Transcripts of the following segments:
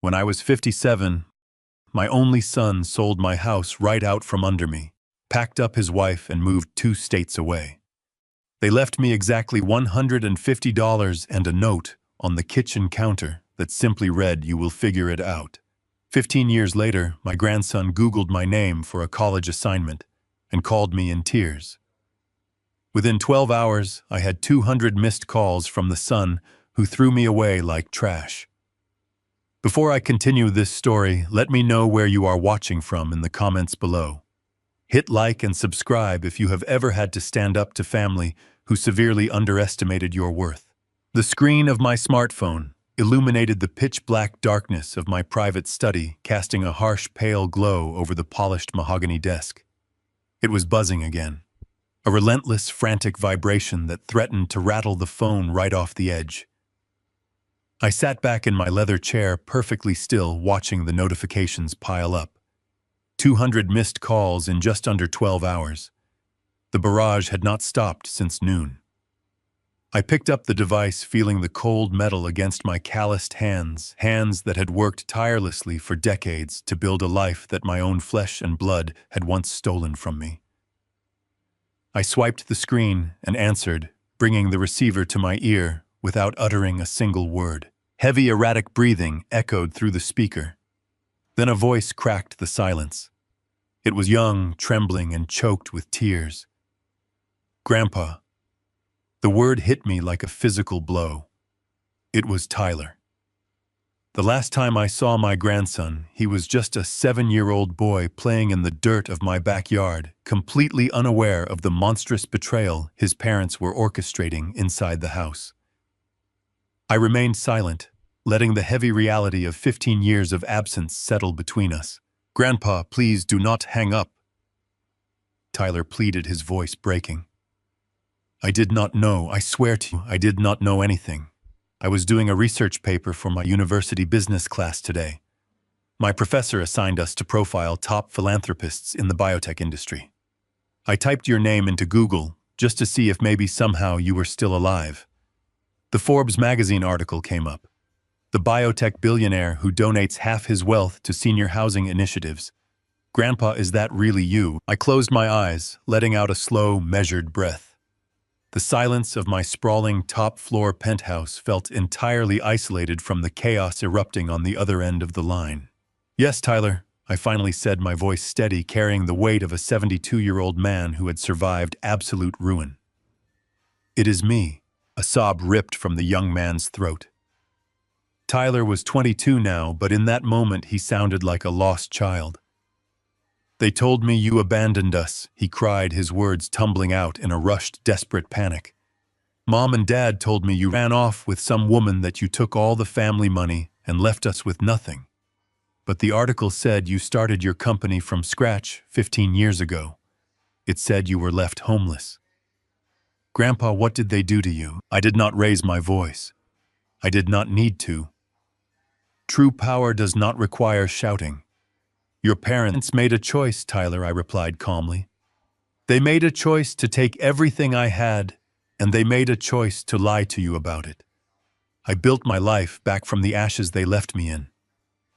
When I was 57, my only son sold my house right out from under me, packed up his wife, and moved 2 states away. They left me exactly $150 and a note on the kitchen counter that simply read, "You will figure it out." 15 years later, my grandson Googled my name for a college assignment and called me in tears. Within 12 hours, I had 200 missed calls from the son who threw me away like trash. Before I continue this story, let me know where you are watching from in the comments below. Hit like and subscribe if you have ever had to stand up to family who severely underestimated your worth. The screen of my smartphone illuminated the pitch-black darkness of my private study, casting a harsh, pale glow over the polished mahogany desk. It was buzzing again, a relentless, frantic vibration that threatened to rattle the phone right off the edge. I sat back in my leather chair, perfectly still, watching the notifications pile up. 200 missed calls in just under 12 hours. The barrage had not stopped since noon. I picked up the device, feeling the cold metal against my calloused hands that had worked tirelessly for decades to build a life that my own flesh and blood had once stolen from me. I swiped the screen and answered, bringing the receiver to my ear without uttering a single word. Heavy, erratic breathing echoed through the speaker. Then a voice cracked the silence. It was young, trembling, and choked with tears. "Grandpa." The word hit me like a physical blow. It was Tyler. The last time I saw my grandson, he was just a 7-year-old boy playing in the dirt of my backyard, completely unaware of the monstrous betrayal his parents were orchestrating inside the house. I remained silent, letting the heavy reality of 15 years of absence settle between us. "Grandpa, please do not hang up," Tyler pleaded, his voice breaking. "I did not know, I swear to you, I did not know anything. I was doing a research paper for my university business class today. My professor assigned us to profile top philanthropists in the biotech industry. I typed your name into Google just to see if maybe somehow you were still alive. The Forbes magazine article came up. The biotech billionaire who donates half his wealth to senior housing initiatives. Grandpa, is that really you?" I closed my eyes, letting out a slow, measured breath. The silence of my sprawling top-floor penthouse felt entirely isolated from the chaos erupting on the other end of the line. "Yes, Tyler," I finally said, my voice steady, carrying the weight of a 72-year-old man who had survived absolute ruin. "It is me," a sob ripped from the young man's throat. Tyler was 22 now, but in that moment he sounded like a lost child. "They told me you abandoned us," he cried, his words tumbling out in a rushed, desperate panic. "Mom and Dad told me you ran off with some woman, that you took all the family money and left us with nothing. But the article said you started your company from scratch 15 years ago. It said you were left homeless. Grandpa, what did they do to you?" I did not raise my voice. I did not need to. True power does not require shouting. "Your parents made a choice, Tyler," I replied calmly. "They made a choice to take everything I had, and they made a choice to lie to you about it. I built my life back from the ashes they left me in.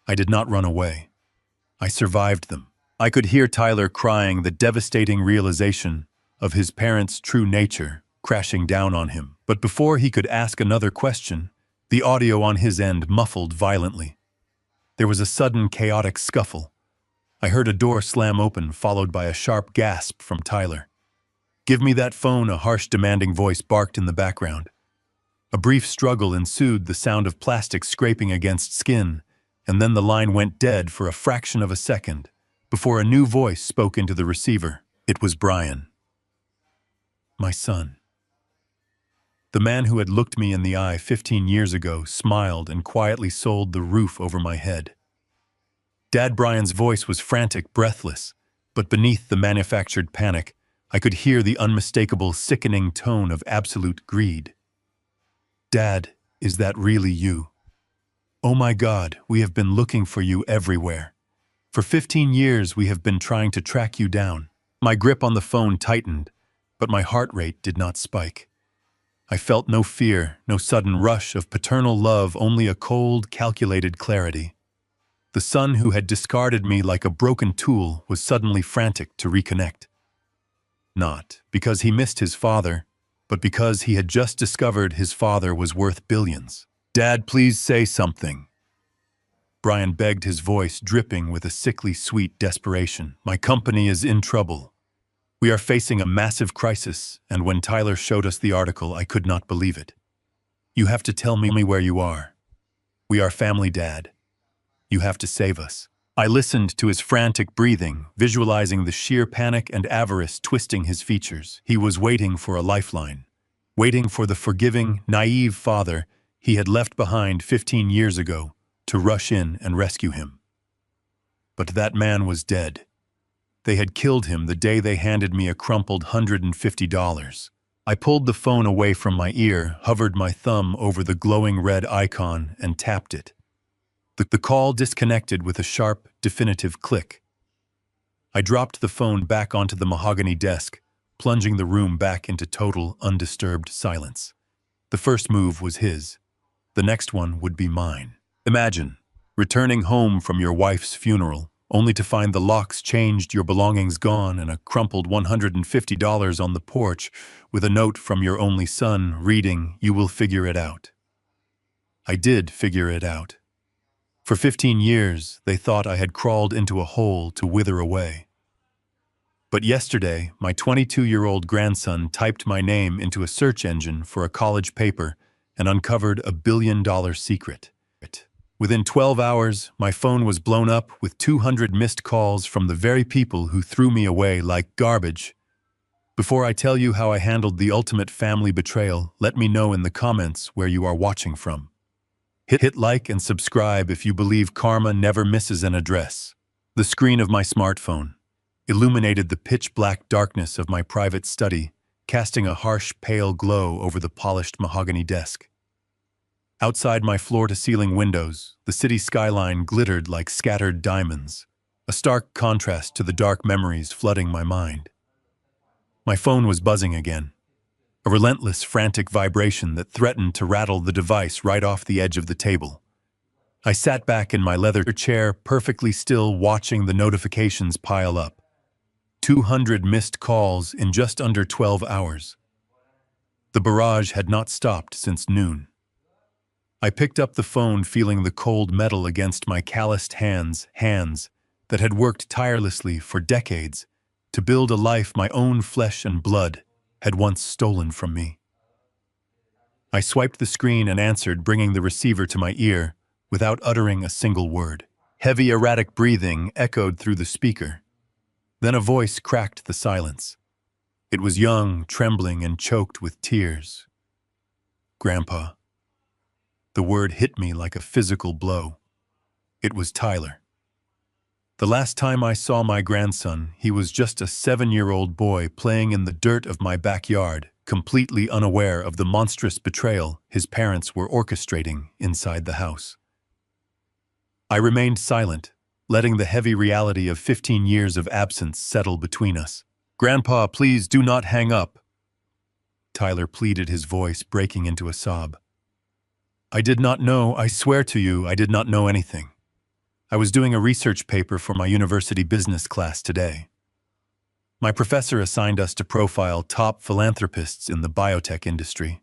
I did not run away. I survived them." I could hear Tyler crying, the devastating realization of his parents' true nature crashing down on him. But before he could ask another question, the audio on his end muffled violently. There was a sudden, chaotic scuffle. I heard a door slam open, followed by a sharp gasp from Tyler. "Give me that phone," a harsh, demanding voice barked in the background. A brief struggle ensued, the sound of plastic scraping against skin, and then the line went dead for a fraction of a second, before a new voice spoke into the receiver. It was Brian. My son. The man who had looked me in the eye 15 years ago smiled and quietly sold the roof over my head. Dad Brian's voice was frantic, breathless, but beneath the manufactured panic, I could hear the unmistakable, sickening tone of absolute greed. "Dad, is that really you? Oh my God, we have been looking for you everywhere. For 15 years we have been trying to track you down." My grip on the phone tightened, but my heart rate did not spike. I felt no fear, no sudden rush of paternal love, only a cold, calculated clarity. The son who had discarded me like a broken tool was suddenly frantic to reconnect. Not because he missed his father, but because he had just discovered his father was worth billions. "Dad, please say something." Brian begged, his voice dripping with a sickly sweet desperation. "My company is in trouble. We are facing a massive crisis, and when Tyler showed us the article, I could not believe it. You have to tell me where you are. We are family, Dad. You have to save us." I listened to his frantic breathing, visualizing the sheer panic and avarice twisting his features. He was waiting for a lifeline, waiting for the forgiving, naive father he had left behind 15 years ago to rush in and rescue him. But that man was dead. They had killed him the day they handed me a crumpled $150. I pulled the phone away from my ear, hovered my thumb over the glowing red icon, and tapped it. The call disconnected with a sharp, definitive click. I dropped the phone back onto the mahogany desk, plunging the room back into total, undisturbed silence. The first move was his. The next one would be mine. Imagine returning home from your wife's funeral, only to find the locks changed, your belongings gone, and a crumpled $150 on the porch with a note from your only son reading, "You will figure it out." I did figure it out. For 15 years, they thought I had crawled into a hole to wither away. But yesterday, my 22-year-old grandson typed my name into a search engine for a college paper and uncovered a billion-dollar secret. Within 12 hours, my phone was blown up with 200 missed calls from the very people who threw me away like garbage. Before I tell you how I handled the ultimate family betrayal, let me know in the comments where you are watching from. Hit like and subscribe if you believe karma never misses an address. The screen of my smartphone illuminated the pitch-black darkness of my private study, casting a harsh, pale glow over the polished mahogany desk. Outside my floor-to-ceiling windows, the city skyline glittered like scattered diamonds, a stark contrast to the dark memories flooding my mind. My phone was buzzing again, a relentless, frantic vibration that threatened to rattle the device right off the edge of the table. I sat back in my leather chair, perfectly still, watching the notifications pile up. 200 missed calls in just under 12 hours. The barrage had not stopped since noon. I picked up the phone, feeling the cold metal against my calloused hands that had worked tirelessly for decades to build a life my own flesh and blood had once stolen from me. I swiped the screen and answered, bringing the receiver to my ear without uttering a single word. Heavy, erratic breathing echoed through the speaker. Then a voice cracked the silence. It was young, trembling, and choked with tears. "Grandpa." The word hit me like a physical blow. It was Tyler. The last time I saw my grandson, he was just a 7-year-old boy playing in the dirt of my backyard, completely unaware of the monstrous betrayal his parents were orchestrating inside the house. I remained silent, letting the heavy reality of 15 years of absence settle between us. "Grandpa, please do not hang up," Tyler pleaded, his voice breaking into a sob. "I did not know, I swear to you, I did not know anything. I was doing a research paper for my university business class today. My professor assigned us to profile top philanthropists in the biotech industry.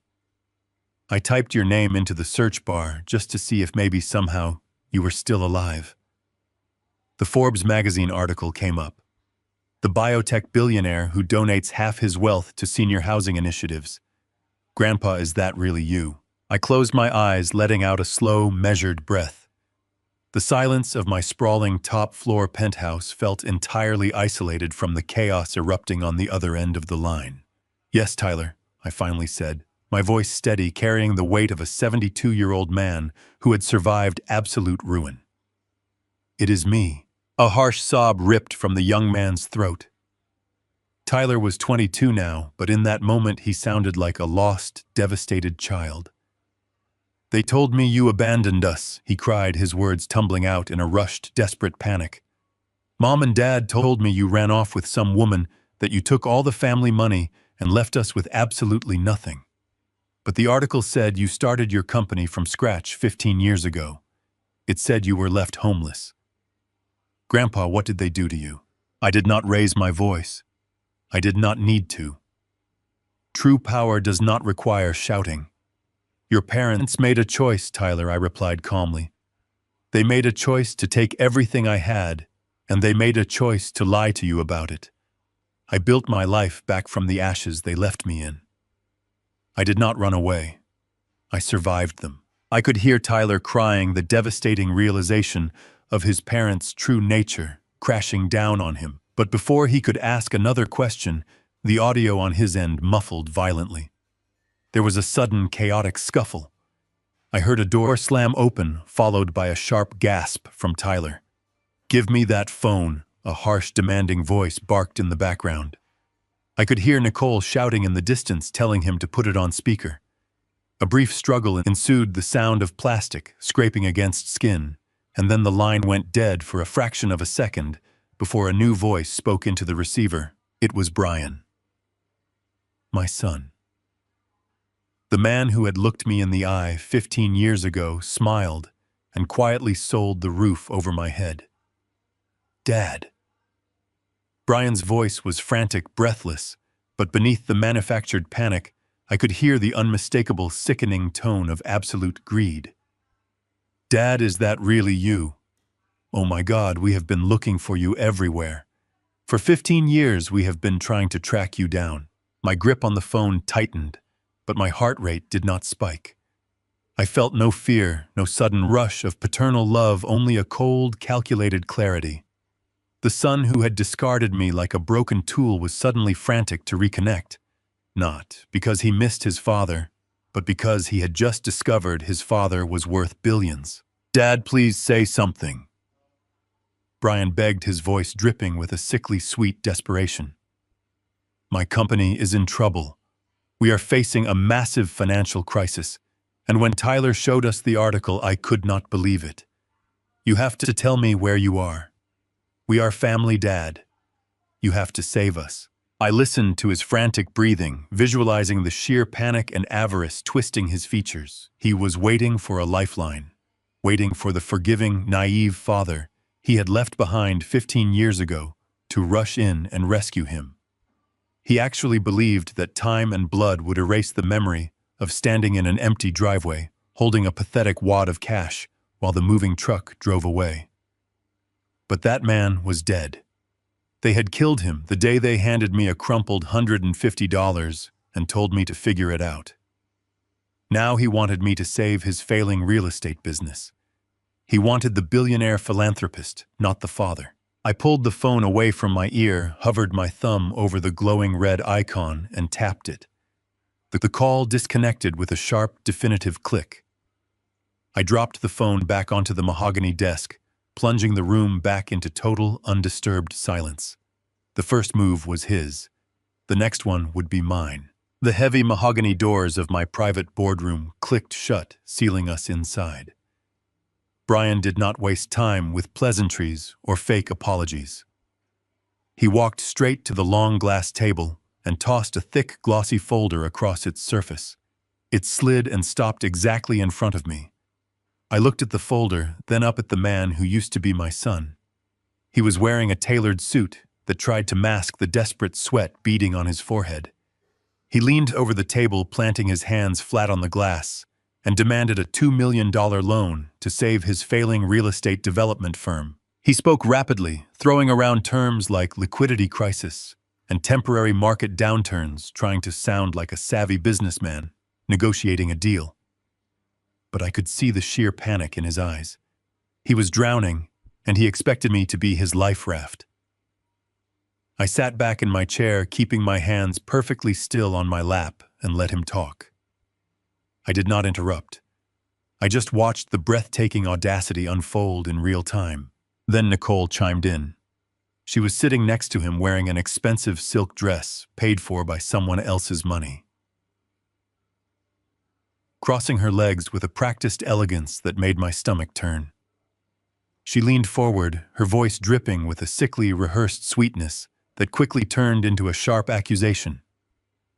I typed your name into the search bar just to see if maybe somehow you were still alive. The Forbes magazine article came up. The biotech billionaire who donates half his wealth to senior housing initiatives. Grandpa, is that really you?" I closed my eyes, letting out a slow, measured breath. The silence of my sprawling top-floor penthouse felt entirely isolated from the chaos erupting on the other end of the line. "Yes, Tyler," I finally said, my voice steady, carrying the weight of a 72-year-old man who had survived absolute ruin. "It is me." A harsh sob ripped from the young man's throat. Tyler was 22 now, but in that moment he sounded like a lost, devastated child. "They told me you abandoned us," he cried, his words tumbling out in a rushed, desperate panic. "Mom and Dad told me you ran off with some woman, that you took all the family money and left us with absolutely nothing. But the article said you started your company from scratch 15 years ago. It said you were left homeless." Grandpa, what did they do to you? I did not raise my voice. I did not need to. True power does not require shouting. Your parents made a choice, Tyler, I replied calmly. They made a choice to take everything I had, and they made a choice to lie to you about it. I built my life back from the ashes they left me in. I did not run away. I survived them. I could hear Tyler crying, the devastating realization of his parents' true nature crashing down on him. But before he could ask another question, the audio on his end muffled violently. There was a sudden, chaotic scuffle. I heard a door slam open, followed by a sharp gasp from Tyler. "Give me that phone," a harsh, demanding voice barked in the background. I could hear Nicole shouting in the distance, telling him to put it on speaker. A brief struggle ensued, the sound of plastic scraping against skin, and then the line went dead for a fraction of a second before a new voice spoke into the receiver. It was Brian. My son. The man who had looked me in the eye 15 years ago smiled and quietly sold the roof over my head. Dad. Brian's voice was frantic, breathless, but beneath the manufactured panic, I could hear the unmistakable, sickening tone of absolute greed. Dad, is that really you? Oh my God, we have been looking for you everywhere. For 15 years, we have been trying to track you down. My grip on the phone tightened, but my heart rate did not spike. I felt no fear, no sudden rush of paternal love, only a cold, calculated clarity. The son who had discarded me like a broken tool was suddenly frantic to reconnect. Not because he missed his father, but because he had just discovered his father was worth billions. Dad, please say something. Brian begged, his voice dripping with a sickly sweet desperation. My company is in trouble. We are facing a massive financial crisis, and when Tyler showed us the article, I could not believe it. You have to tell me where you are. We are family, Dad. You have to save us. I listened to his frantic breathing, visualizing the sheer panic and avarice twisting his features. He was waiting for a lifeline, waiting for the forgiving, naive father he had left behind 15 years ago to rush in and rescue him. He actually believed that time and blood would erase the memory of standing in an empty driveway, holding a pathetic wad of cash while the moving truck drove away. But that man was dead. They had killed him the day they handed me a crumpled $150 and told me to figure it out. Now he wanted me to save his failing real estate business. He wanted the billionaire philanthropist, not the father. I pulled the phone away from my ear, hovered my thumb over the glowing red icon, and tapped it. The call disconnected with a sharp, definitive click. I dropped the phone back onto the mahogany desk, plunging the room back into total, undisturbed silence. The first move was his. The next one would be mine. The heavy mahogany doors of my private boardroom clicked shut, sealing us inside. Brian did not waste time with pleasantries or fake apologies. He walked straight to the long glass table and tossed a thick, glossy folder across its surface. It slid and stopped exactly in front of me. I looked at the folder, then up at the man who used to be my son. He was wearing a tailored suit that tried to mask the desperate sweat beading on his forehead. He leaned over the table, planting his hands flat on the glass, and demanded a $2 million loan to save his failing real estate development firm. He spoke rapidly, throwing around terms like liquidity crisis and temporary market downturns, trying to sound like a savvy businessman negotiating a deal. But I could see the sheer panic in his eyes. He was drowning, and he expected me to be his life raft. I sat back in my chair, keeping my hands perfectly still on my lap, and let him talk. I did not interrupt. I just watched the breathtaking audacity unfold in real time. Then Nicole chimed in. She was sitting next to him wearing an expensive silk dress paid for by someone else's money, crossing her legs with a practiced elegance that made my stomach turn. She leaned forward, her voice dripping with a sickly, rehearsed sweetness that quickly turned into a sharp accusation.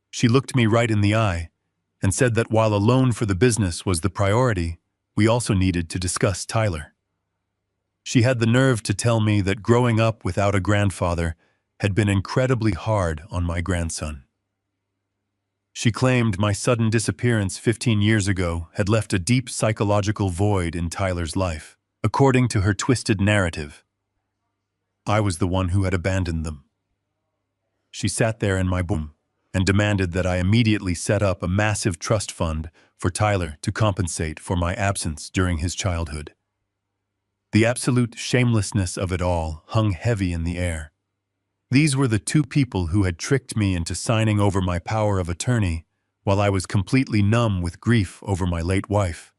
She looked me right in the eye and said that while a loan for the business was the priority, we also needed to discuss Tyler. She had the nerve to tell me that growing up without a grandfather had been incredibly hard on my grandson. She claimed my sudden disappearance 15 years ago had left a deep psychological void in Tyler's life. According to her twisted narrative, I was the one who had abandoned them. She sat there in my boom and demanded that I immediately set up a massive trust fund for Tyler to compensate for my absence during his childhood. The absolute shamelessness of it all hung heavy in the air. These were the two people who had tricked me into signing over my power of attorney while I was completely numb with grief over my late wife.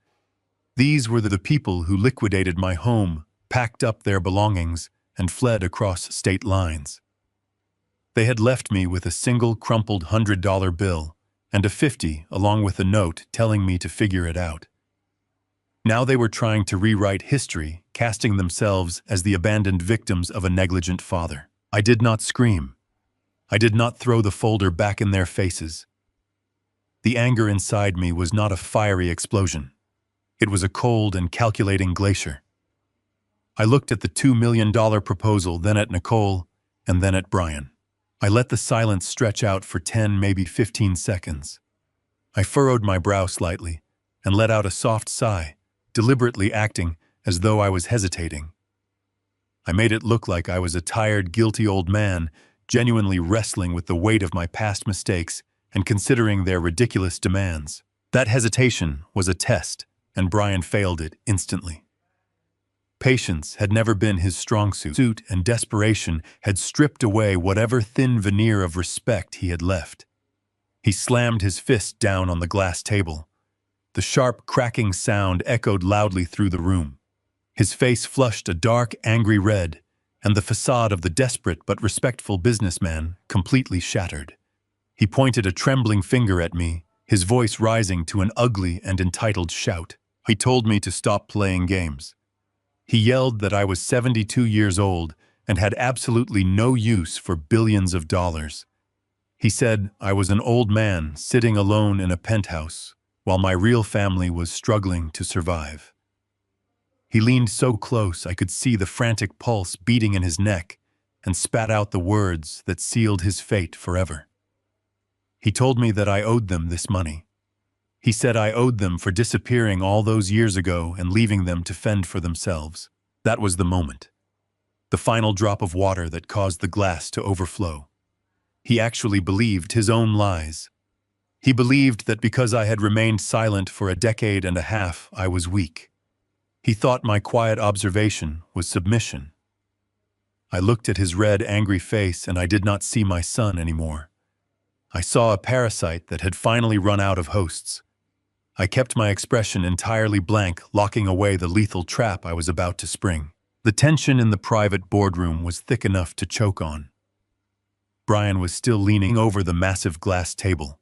These were the people who liquidated my home, packed up their belongings, and fled across state lines. They had left me with a single crumpled $100 bill and a $50 along with a note telling me to figure it out. Now they were trying to rewrite history, casting themselves as the abandoned victims of a negligent father. I did not scream. I did not throw the folder back in their faces. The anger inside me was not a fiery explosion. It was a cold and calculating glacier. I looked at the $2 million proposal, then at Nicole, and then at Brian. I let the silence stretch out for 10, maybe 15 seconds. I furrowed my brow slightly and let out a soft sigh, deliberately acting as though I was hesitating. I made it look like I was a tired, guilty old man, genuinely wrestling with the weight of my past mistakes and considering their ridiculous demands. That hesitation was a test, and Brian failed it instantly. Patience had never been his strong suit, and desperation had stripped away whatever thin veneer of respect he had left. He slammed his fist down on the glass table. The sharp, cracking sound echoed loudly through the room. His face flushed a dark, angry red, and the facade of the desperate but respectful businessman completely shattered. He pointed a trembling finger at me, his voice rising to an ugly and entitled shout. He told me to stop playing games. He yelled that I was 72 years old and had absolutely no use for billions of dollars. He said I was an old man sitting alone in a penthouse while my real family was struggling to survive. He leaned so close I could see the frantic pulse beating in his neck and spat out the words that sealed his fate forever. He told me that I owed them this money. He said I owed them for disappearing all those years ago and leaving them to fend for themselves. That was the moment. The final drop of water that caused the glass to overflow. He actually believed his own lies. He believed that because I had remained silent for a decade and a half, I was weak. He thought my quiet observation was submission. I looked at his red, angry face and I did not see my son anymore. I saw a parasite that had finally run out of hosts. I kept my expression entirely blank, locking away the lethal trap I was about to spring. The tension in the private boardroom was thick enough to choke on. Brian was still leaning over the massive glass table,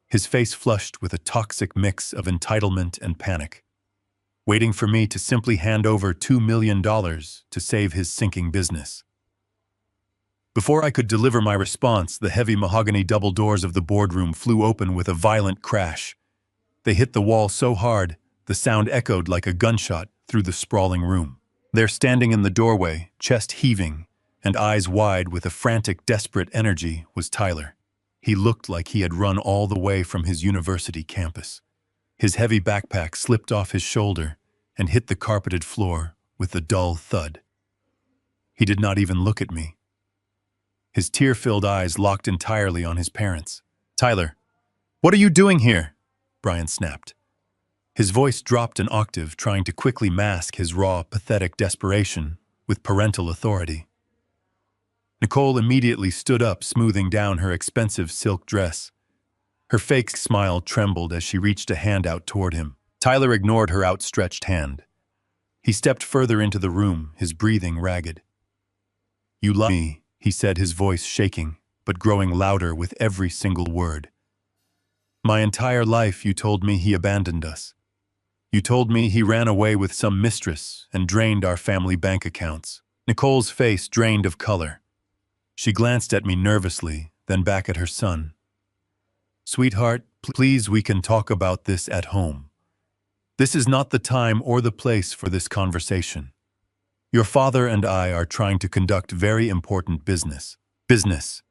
his face flushed with a toxic mix of entitlement and panic, waiting for me to simply hand over $2 million to save his sinking business. Before I could deliver my response, the heavy mahogany double doors of the boardroom flew open with a violent crash. They hit the wall so hard, the sound echoed like a gunshot through the sprawling room. There, standing in the doorway, chest heaving and eyes wide with a frantic, desperate energy, was Tyler. He looked like he had run all the way from his university campus. His heavy backpack slipped off his shoulder and hit the carpeted floor with a dull thud. He did not even look at me. His tear-filled eyes locked entirely on his parents. "Tyler, what are you doing here?" Brian snapped. His voice dropped an octave, trying to quickly mask his raw, pathetic desperation with parental authority. Nicole immediately stood up, smoothing down her expensive silk dress. Her fake smile trembled as she reached a hand out toward him. Tyler ignored her outstretched hand. He stepped further into the room, his breathing ragged. "You love me," he said, his voice shaking, but growing louder with every single word. "My entire life you told me he abandoned us. You told me he ran away with some mistress and drained our family bank accounts." Nicole's face drained of color. She glanced at me nervously, then back at her son. "Sweetheart, please, we can talk about this at home. This is not the time or the place for this conversation. Your father and I are trying to conduct very important business. Business.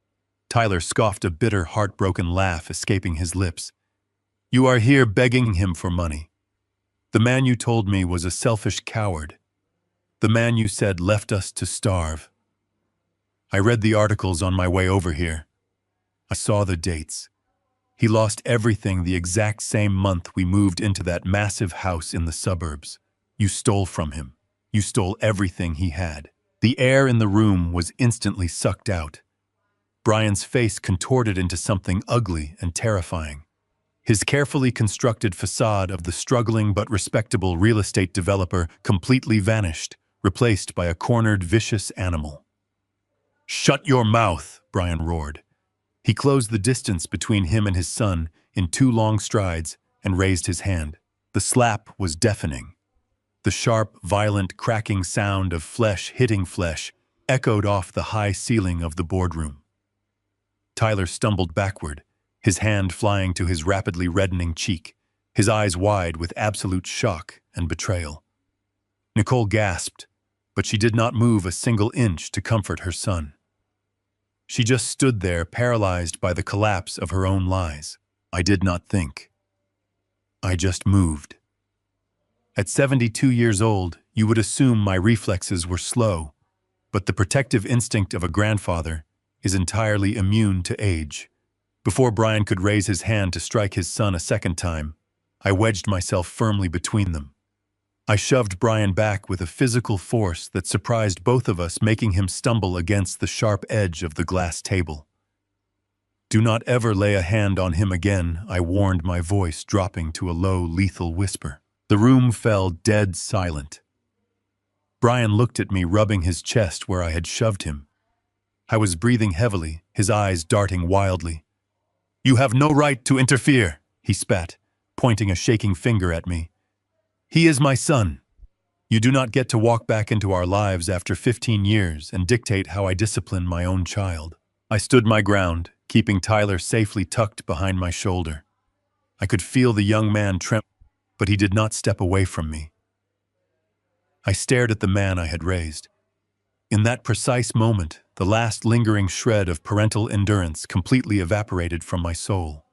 Tyler scoffed, a bitter, heartbroken laugh escaping his lips. You are here begging him for money. The man you told me was a selfish coward. The man you said left us to starve. I read the articles on my way over here. I saw the dates. He lost everything the exact same month we moved into that massive house in the suburbs. You stole from him. You stole everything he had. The air in the room was instantly sucked out. Brian's face contorted into something ugly and terrifying. His carefully constructed facade of the struggling but respectable real estate developer completely vanished, replaced by a cornered, vicious animal. "Shut your mouth," Brian roared. He closed the distance between him and his son in 2 long strides and raised his hand. The slap was deafening. The sharp, violent, cracking sound of flesh hitting flesh echoed off the high ceiling of the boardroom. Tyler stumbled backward, his hand flying to his rapidly reddening cheek, his eyes wide with absolute shock and betrayal. Nicole gasped, but she did not move a single inch to comfort her son. She just stood there, paralyzed by the collapse of her own lies. I did not think. I just moved. At 72 years old, you would assume my reflexes were slow, but the protective instinct of a grandfather is entirely immune to age. Before Brian could raise his hand to strike his son a second time, I wedged myself firmly between them. I shoved Brian back with a physical force that surprised both of us, making him stumble against the sharp edge of the glass table. Do not ever lay a hand on him again, I warned, my voice dropping to a low, lethal whisper. The room fell dead silent. Brian looked at me, rubbing his chest where I had shoved him. I was breathing heavily, his eyes darting wildly. You have no right to interfere, he spat, pointing a shaking finger at me. He is my son. You do not get to walk back into our lives after 15 years and dictate how I discipline my own child. I stood my ground, keeping Tyler safely tucked behind my shoulder. I could feel the young man tremble, but he did not step away from me. I stared at the man I had raised. In that precise moment, the last lingering shred of parental endurance completely evaporated from my soul.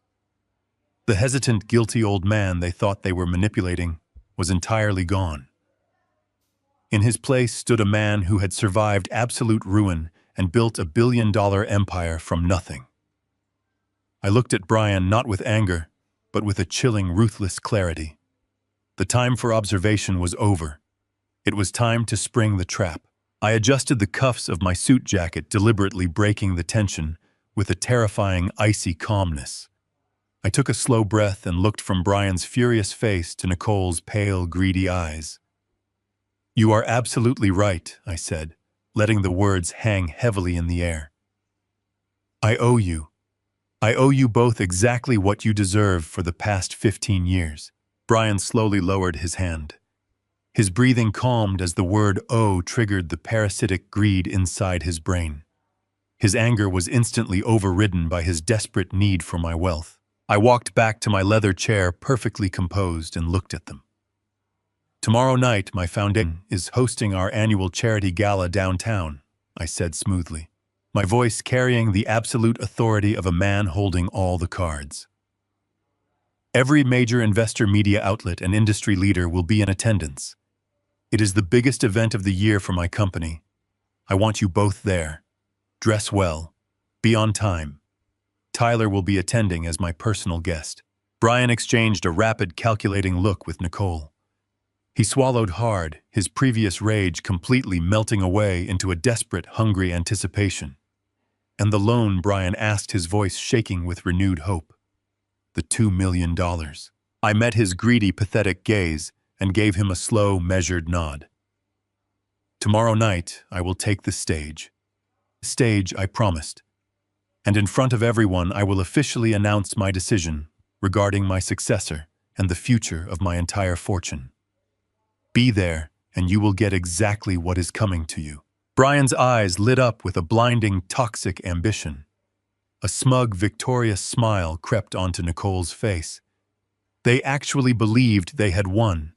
The hesitant, guilty old man they thought they were manipulating was entirely gone. In his place stood a man who had survived absolute ruin and built a billion-dollar empire from nothing. I looked at Brian not with anger, but with a chilling, ruthless clarity. The time for observation was over. It was time to spring the trap. I adjusted the cuffs of my suit jacket, deliberately breaking the tension with a terrifying, icy calmness. I took a slow breath and looked from Brian's furious face to Nicole's pale, greedy eyes. You are absolutely right, I said, letting the words hang heavily in the air. I owe you. I owe you both exactly what you deserve for the past 15 years. Brian slowly lowered his hand. His breathing calmed as the word "owe" triggered the parasitic greed inside his brain. His anger was instantly overridden by his desperate need for my wealth. I walked back to my leather chair, perfectly composed, and looked at them. Tomorrow night, my foundation is hosting our annual charity gala downtown, I said smoothly, my voice carrying the absolute authority of a man holding all the cards. Every major investor, media outlet, and industry leader will be in attendance. It is the biggest event of the year for my company. I want you both there. Dress well. Be on time. Tyler will be attending as my personal guest. Brian exchanged a rapid, calculating look with Nicole. He swallowed hard, his previous rage completely melting away into a desperate, hungry anticipation. And the loan, Brian asked, his voice shaking with renewed hope. The $2 million. I met his greedy, pathetic gaze and gave him a slow, measured nod. Tomorrow night, I will take the stage. The stage, I promised. And in front of everyone, I will officially announce my decision regarding my successor and the future of my entire fortune. Be there, and you will get exactly what is coming to you. Brian's eyes lit up with a blinding, toxic ambition. A smug, victorious smile crept onto Nicole's face. They actually believed they had won.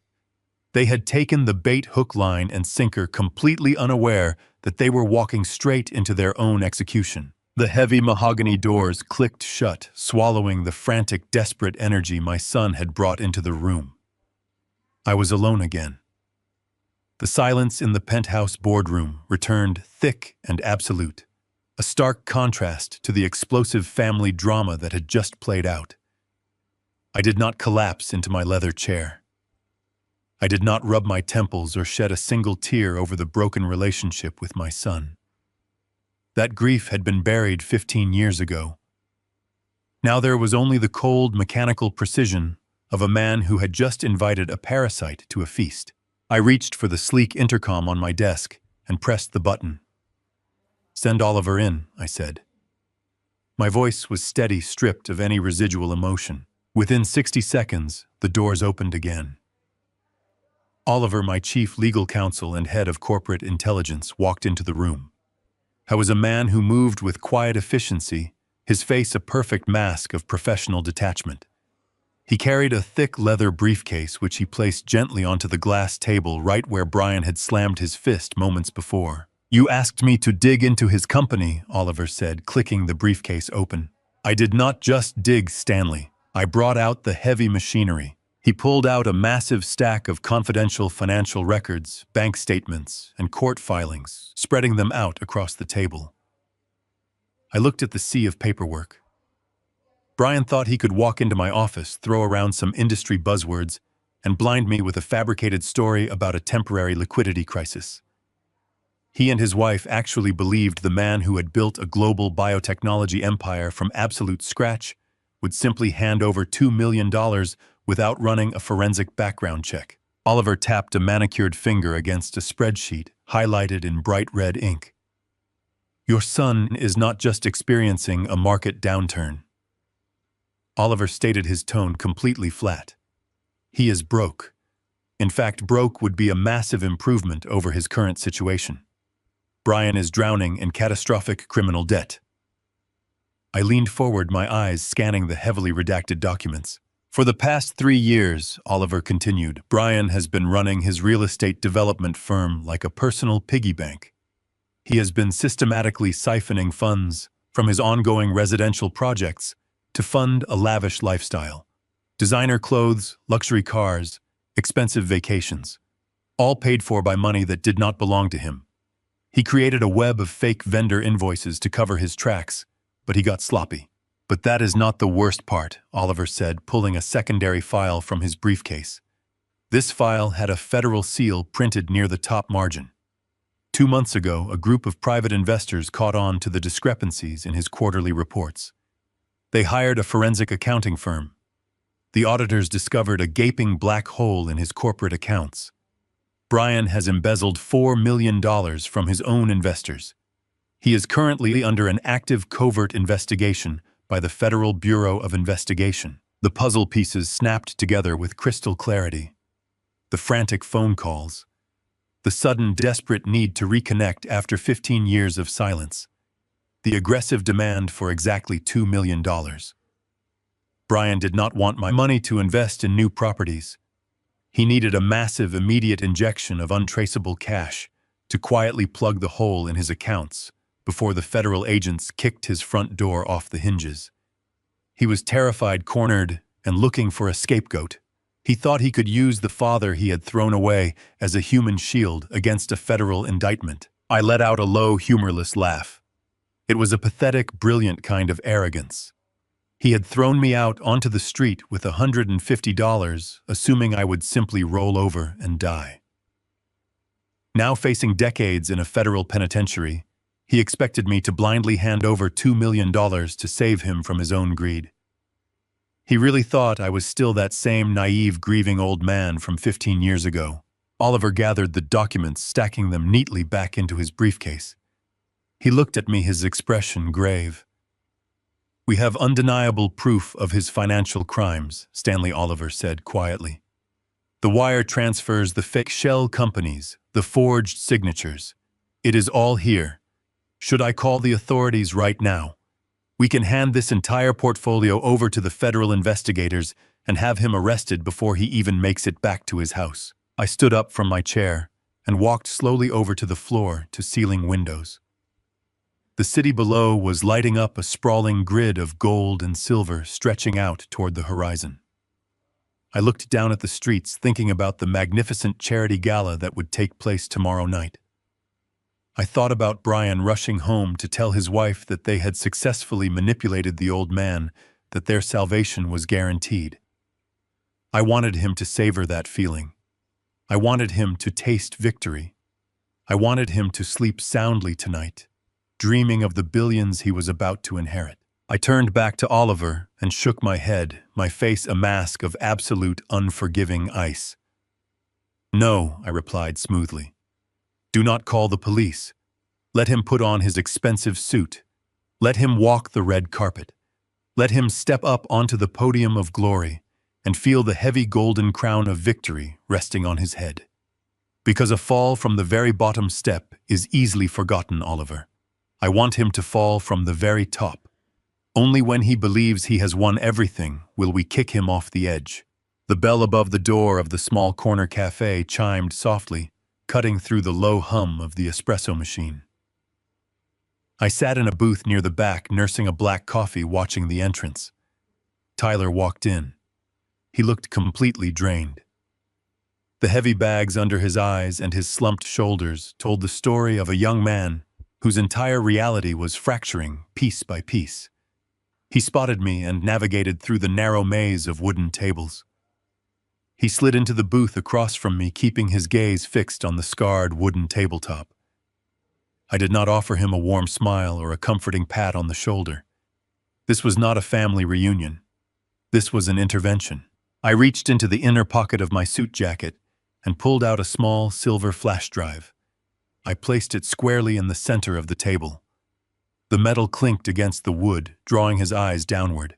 They had taken the bait hook, line, and sinker, completely unaware that they were walking straight into their own execution. The heavy mahogany doors clicked shut, swallowing the frantic, desperate energy my son had brought into the room. I was alone again. The silence in the penthouse boardroom returned thick and absolute, a stark contrast to the explosive family drama that had just played out. I did not collapse into my leather chair. I did not rub my temples or shed a single tear over the broken relationship with my son. That grief had been buried 15 years ago. Now there was only the cold, mechanical precision of a man who had just invited a parasite to a feast. I reached for the sleek intercom on my desk and pressed the button. "Send Oliver in," I said. My voice was steady, stripped of any residual emotion. Within 60 seconds, the doors opened again. Oliver, my chief legal counsel and head of corporate intelligence, walked into the room. I was a man who moved with quiet efficiency, his face a perfect mask of professional detachment. He carried a thick leather briefcase which he placed gently onto the glass table right where Brian had slammed his fist moments before. "You asked me to dig into his company," Oliver said, clicking the briefcase open. "I did not just dig, Stanley. I brought out the heavy machinery." He pulled out a massive stack of confidential financial records, bank statements, and court filings, spreading them out across the table. I looked at the sea of paperwork. Brian thought he could walk into my office, throw around some industry buzzwords, and blind me with a fabricated story about a temporary liquidity crisis. He and his wife actually believed the man who had built a global biotechnology empire from absolute scratch would simply hand over $2 million without running a forensic background check. Oliver tapped a manicured finger against a spreadsheet highlighted in bright red ink. "Your son is not just experiencing a market downturn." Oliver stated, his tone completely flat. "He is broke. In fact, broke would be a massive improvement over his current situation. Brian is drowning in catastrophic criminal debt." I leaned forward, my eyes scanning the heavily redacted documents. "For the past 3 years," Oliver continued, "Brian has been running his real estate development firm like a personal piggy bank. He has been systematically siphoning funds from his ongoing residential projects to fund a lavish lifestyle. Designer clothes, luxury cars, expensive vacations, all paid for by money that did not belong to him. He created a web of fake vendor invoices to cover his tracks, but he got sloppy." "But that is not the worst part," Oliver said, pulling a secondary file from his briefcase. This file had a federal seal printed near the top margin. 2 months ago, a group of private investors caught on to the discrepancies in his quarterly reports. They hired a forensic accounting firm. The auditors discovered a gaping black hole in his corporate accounts. Brian has embezzled $4 million from his own investors. He is currently under an active covert investigation by the Federal Bureau of Investigation. The puzzle pieces snapped together with crystal clarity. The frantic phone calls. The sudden, desperate need to reconnect after 15 years of silence. The aggressive demand for exactly $2 million. Brian did not want my money to invest in new properties. He needed a massive, immediate injection of untraceable cash to quietly plug the hole in his accounts before the federal agents kicked his front door off the hinges. He was terrified, cornered, and looking for a scapegoat. He thought he could use the father he had thrown away as a human shield against a federal indictment. I let out a low, humorless laugh. It was a pathetic, brilliant kind of arrogance. He had thrown me out onto the street with $150, assuming I would simply roll over and die. Now facing decades in a federal penitentiary, he expected me to blindly hand over $2 million to save him from his own greed. He really thought I was still that same naive, grieving old man from 15 years ago. Oliver gathered the documents, stacking them neatly back into his briefcase. He looked at me, his expression grave. "We have undeniable proof of his financial crimes," Stanley Oliver said quietly. "The wire transfers, the fake shell companies, the forged signatures. It is all here. Should I call the authorities right now? We can hand this entire portfolio over to the federal investigators and have him arrested before he even makes it back to his house." I stood up from my chair and walked slowly over to the floor to ceiling windows. The city below was lighting up a sprawling grid of gold and silver stretching out toward the horizon. I looked down at the streets, thinking about the magnificent charity gala that would take place tomorrow night. I thought about Brian rushing home to tell his wife that they had successfully manipulated the old man, that their salvation was guaranteed. I wanted him to savor that feeling. I wanted him to taste victory. I wanted him to sleep soundly tonight, dreaming of the billions he was about to inherit. I turned back to Oliver and shook my head, my face a mask of absolute unforgiving ice. "No," I replied smoothly. "Do not call the police. Let him put on his expensive suit. Let him walk the red carpet. Let him step up onto the podium of glory and feel the heavy golden crown of victory resting on his head. Because a fall from the very bottom step is easily forgotten, Oliver. I want him to fall from the very top. Only when he believes he has won everything will we kick him off the edge." The bell above the door of the small corner cafe chimed softly, cutting through the low hum of the espresso machine. I sat in a booth near the back, nursing a black coffee, watching the entrance. Tyler walked in. He looked completely drained. The heavy bags under his eyes and his slumped shoulders told the story of a young man whose entire reality was fracturing piece by piece. He spotted me and navigated through the narrow maze of wooden tables. He slid into the booth across from me, keeping his gaze fixed on the scarred wooden tabletop. I did not offer him a warm smile or a comforting pat on the shoulder. This was not a family reunion. This was an intervention. I reached into the inner pocket of my suit jacket and pulled out a small silver flash drive. I placed it squarely in the center of the table. The metal clinked against the wood, drawing his eyes downward.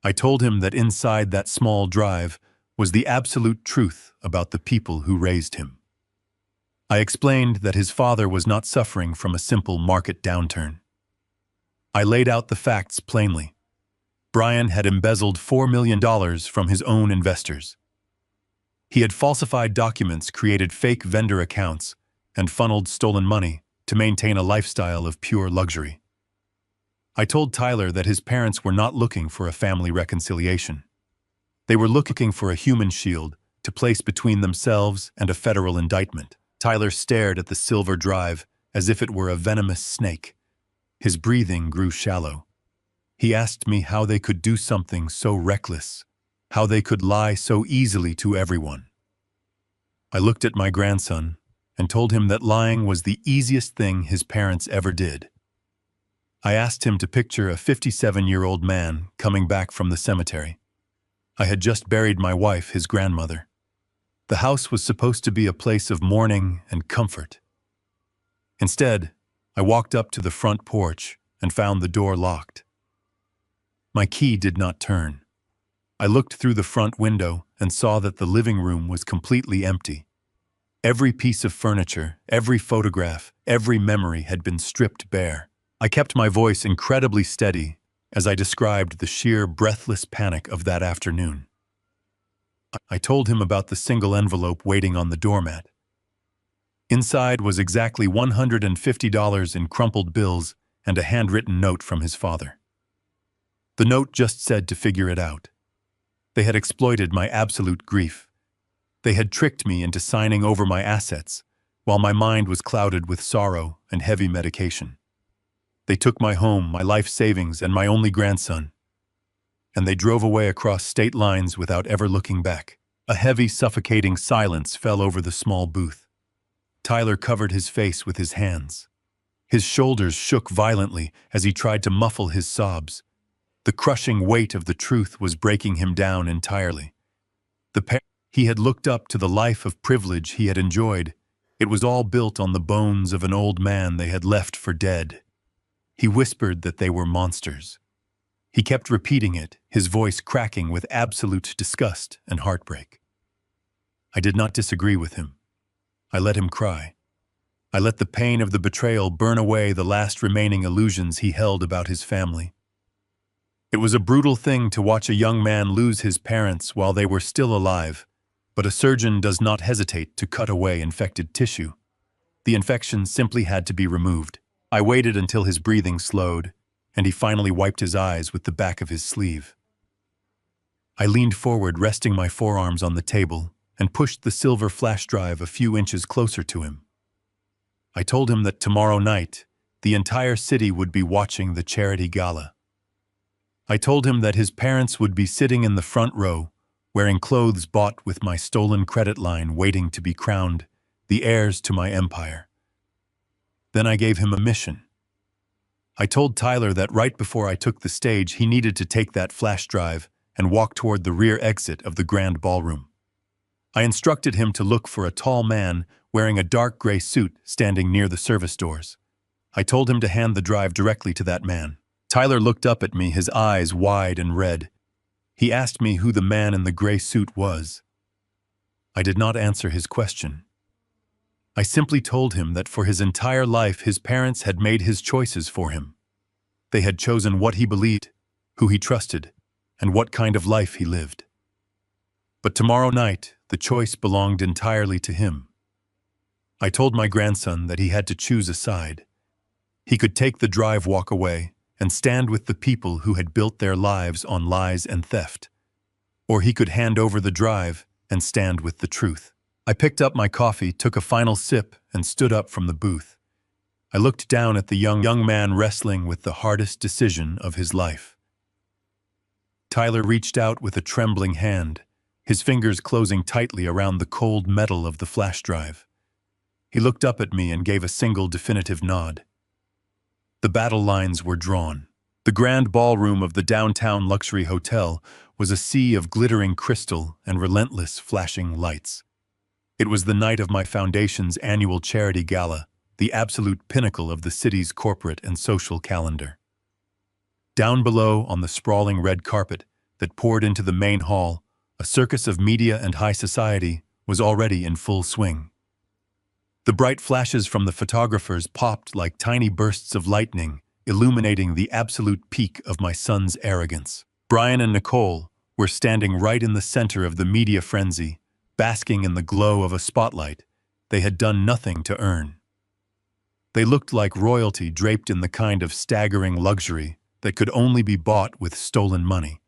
I told him that inside that small drive was the absolute truth about the people who raised him. I explained that his father was not suffering from a simple market downturn. I laid out the facts plainly. Brian had embezzled $4 million from his own investors. He had falsified documents, created fake vendor accounts, and funneled stolen money to maintain a lifestyle of pure luxury. I told Tyler that his parents were not looking for a family reconciliation. They were looking for a human shield to place between themselves and a federal indictment. Tyler stared at the silver drive as if it were a venomous snake. His breathing grew shallow. He asked me how they could do something so reckless, how they could lie so easily to everyone. I looked at my grandson and told him that lying was the easiest thing his parents ever did. I asked him to picture a 57-year-old man coming back from the cemetery. I had just buried my wife, his grandmother. The house was supposed to be a place of mourning and comfort. Instead, I walked up to the front porch and found the door locked. My key did not turn. I looked through the front window and saw that the living room was completely empty. Every piece of furniture, every photograph, every memory had been stripped bare. I kept my voice incredibly steady as I described the sheer breathless panic of that afternoon. I told him about the single envelope waiting on the doormat. Inside was exactly $150 in crumpled bills and a handwritten note from his father. The note just said to figure it out. They had exploited my absolute grief. They had tricked me into signing over my assets, while my mind was clouded with sorrow and heavy medication. They took my home, my life savings, and my only grandson. And they drove away across state lines without ever looking back. A heavy, suffocating silence fell over the small booth. Tyler covered his face with his hands. His shoulders shook violently as he tried to muffle his sobs. The crushing weight of the truth was breaking him down entirely. He had looked up to the life of privilege he had enjoyed. It was all built on the bones of an old man they had left for dead. He whispered that they were monsters. He kept repeating it, his voice cracking with absolute disgust and heartbreak. I did not disagree with him. I let him cry. I let the pain of the betrayal burn away the last remaining illusions he held about his family. It was a brutal thing to watch a young man lose his parents while they were still alive, But a surgeon does not hesitate to cut away infected tissue. The infection simply had to be removed. I waited until his breathing slowed, and he finally wiped his eyes with the back of his sleeve. I leaned forward, resting my forearms on the table, and pushed the silver flash drive a few inches closer to him. I told him that tomorrow night, the entire city would be watching the charity gala. I told him that his parents would be sitting in the front row, wearing clothes bought with my stolen credit line, waiting to be crowned the heirs to my empire. Then I gave him a mission. I told Tyler that right before I took the stage, he needed to take that flash drive and walk toward the rear exit of the grand ballroom. I instructed him to look for a tall man wearing a dark gray suit standing near the service doors. I told him to hand the drive directly to that man. Tyler looked up at me, his eyes wide and red. He asked me who the man in the gray suit was. I did not answer his question. I simply told him that for his entire life his parents had made his choices for him. They had chosen what he believed, who he trusted, and what kind of life he lived. But tomorrow night, the choice belonged entirely to him. I told my grandson that he had to choose a side. He could take the drive, walk away, and stand with the people who had built their lives on lies and theft. Or he could hand over the drive and stand with the truth. I picked up my coffee, took a final sip, and stood up from the booth. I looked down at the young man wrestling with the hardest decision of his life. Tyler reached out with a trembling hand, his fingers closing tightly around the cold metal of the flash drive. He looked up at me and gave a single definitive nod. The battle lines were drawn. The grand ballroom of the downtown luxury hotel was a sea of glittering crystal and relentless flashing lights. It was the night of my foundation's annual charity gala, the absolute pinnacle of the city's corporate and social calendar. Down below, on the sprawling red carpet that poured into the main hall, a circus of media and high society was already in full swing. The bright flashes from the photographers popped like tiny bursts of lightning, illuminating the absolute peak of my son's arrogance. Brian and Nicole were standing right in the center of the media frenzy, basking in the glow of a spotlight they had done nothing to earn. They looked like royalty draped in the kind of staggering luxury that could only be bought with stolen money.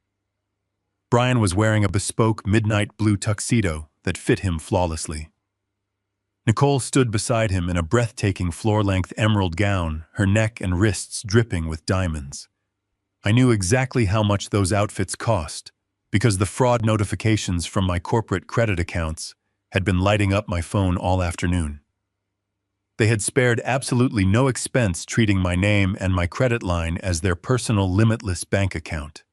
Brian was wearing a bespoke midnight blue tuxedo that fit him flawlessly. Nicole stood beside him in a breathtaking floor-length emerald gown, her neck and wrists dripping with diamonds. I knew exactly how much those outfits cost, because the fraud notifications from my corporate credit accounts had been lighting up my phone all afternoon. They had spared absolutely no expense treating my name and my credit line as their personal limitless bank account.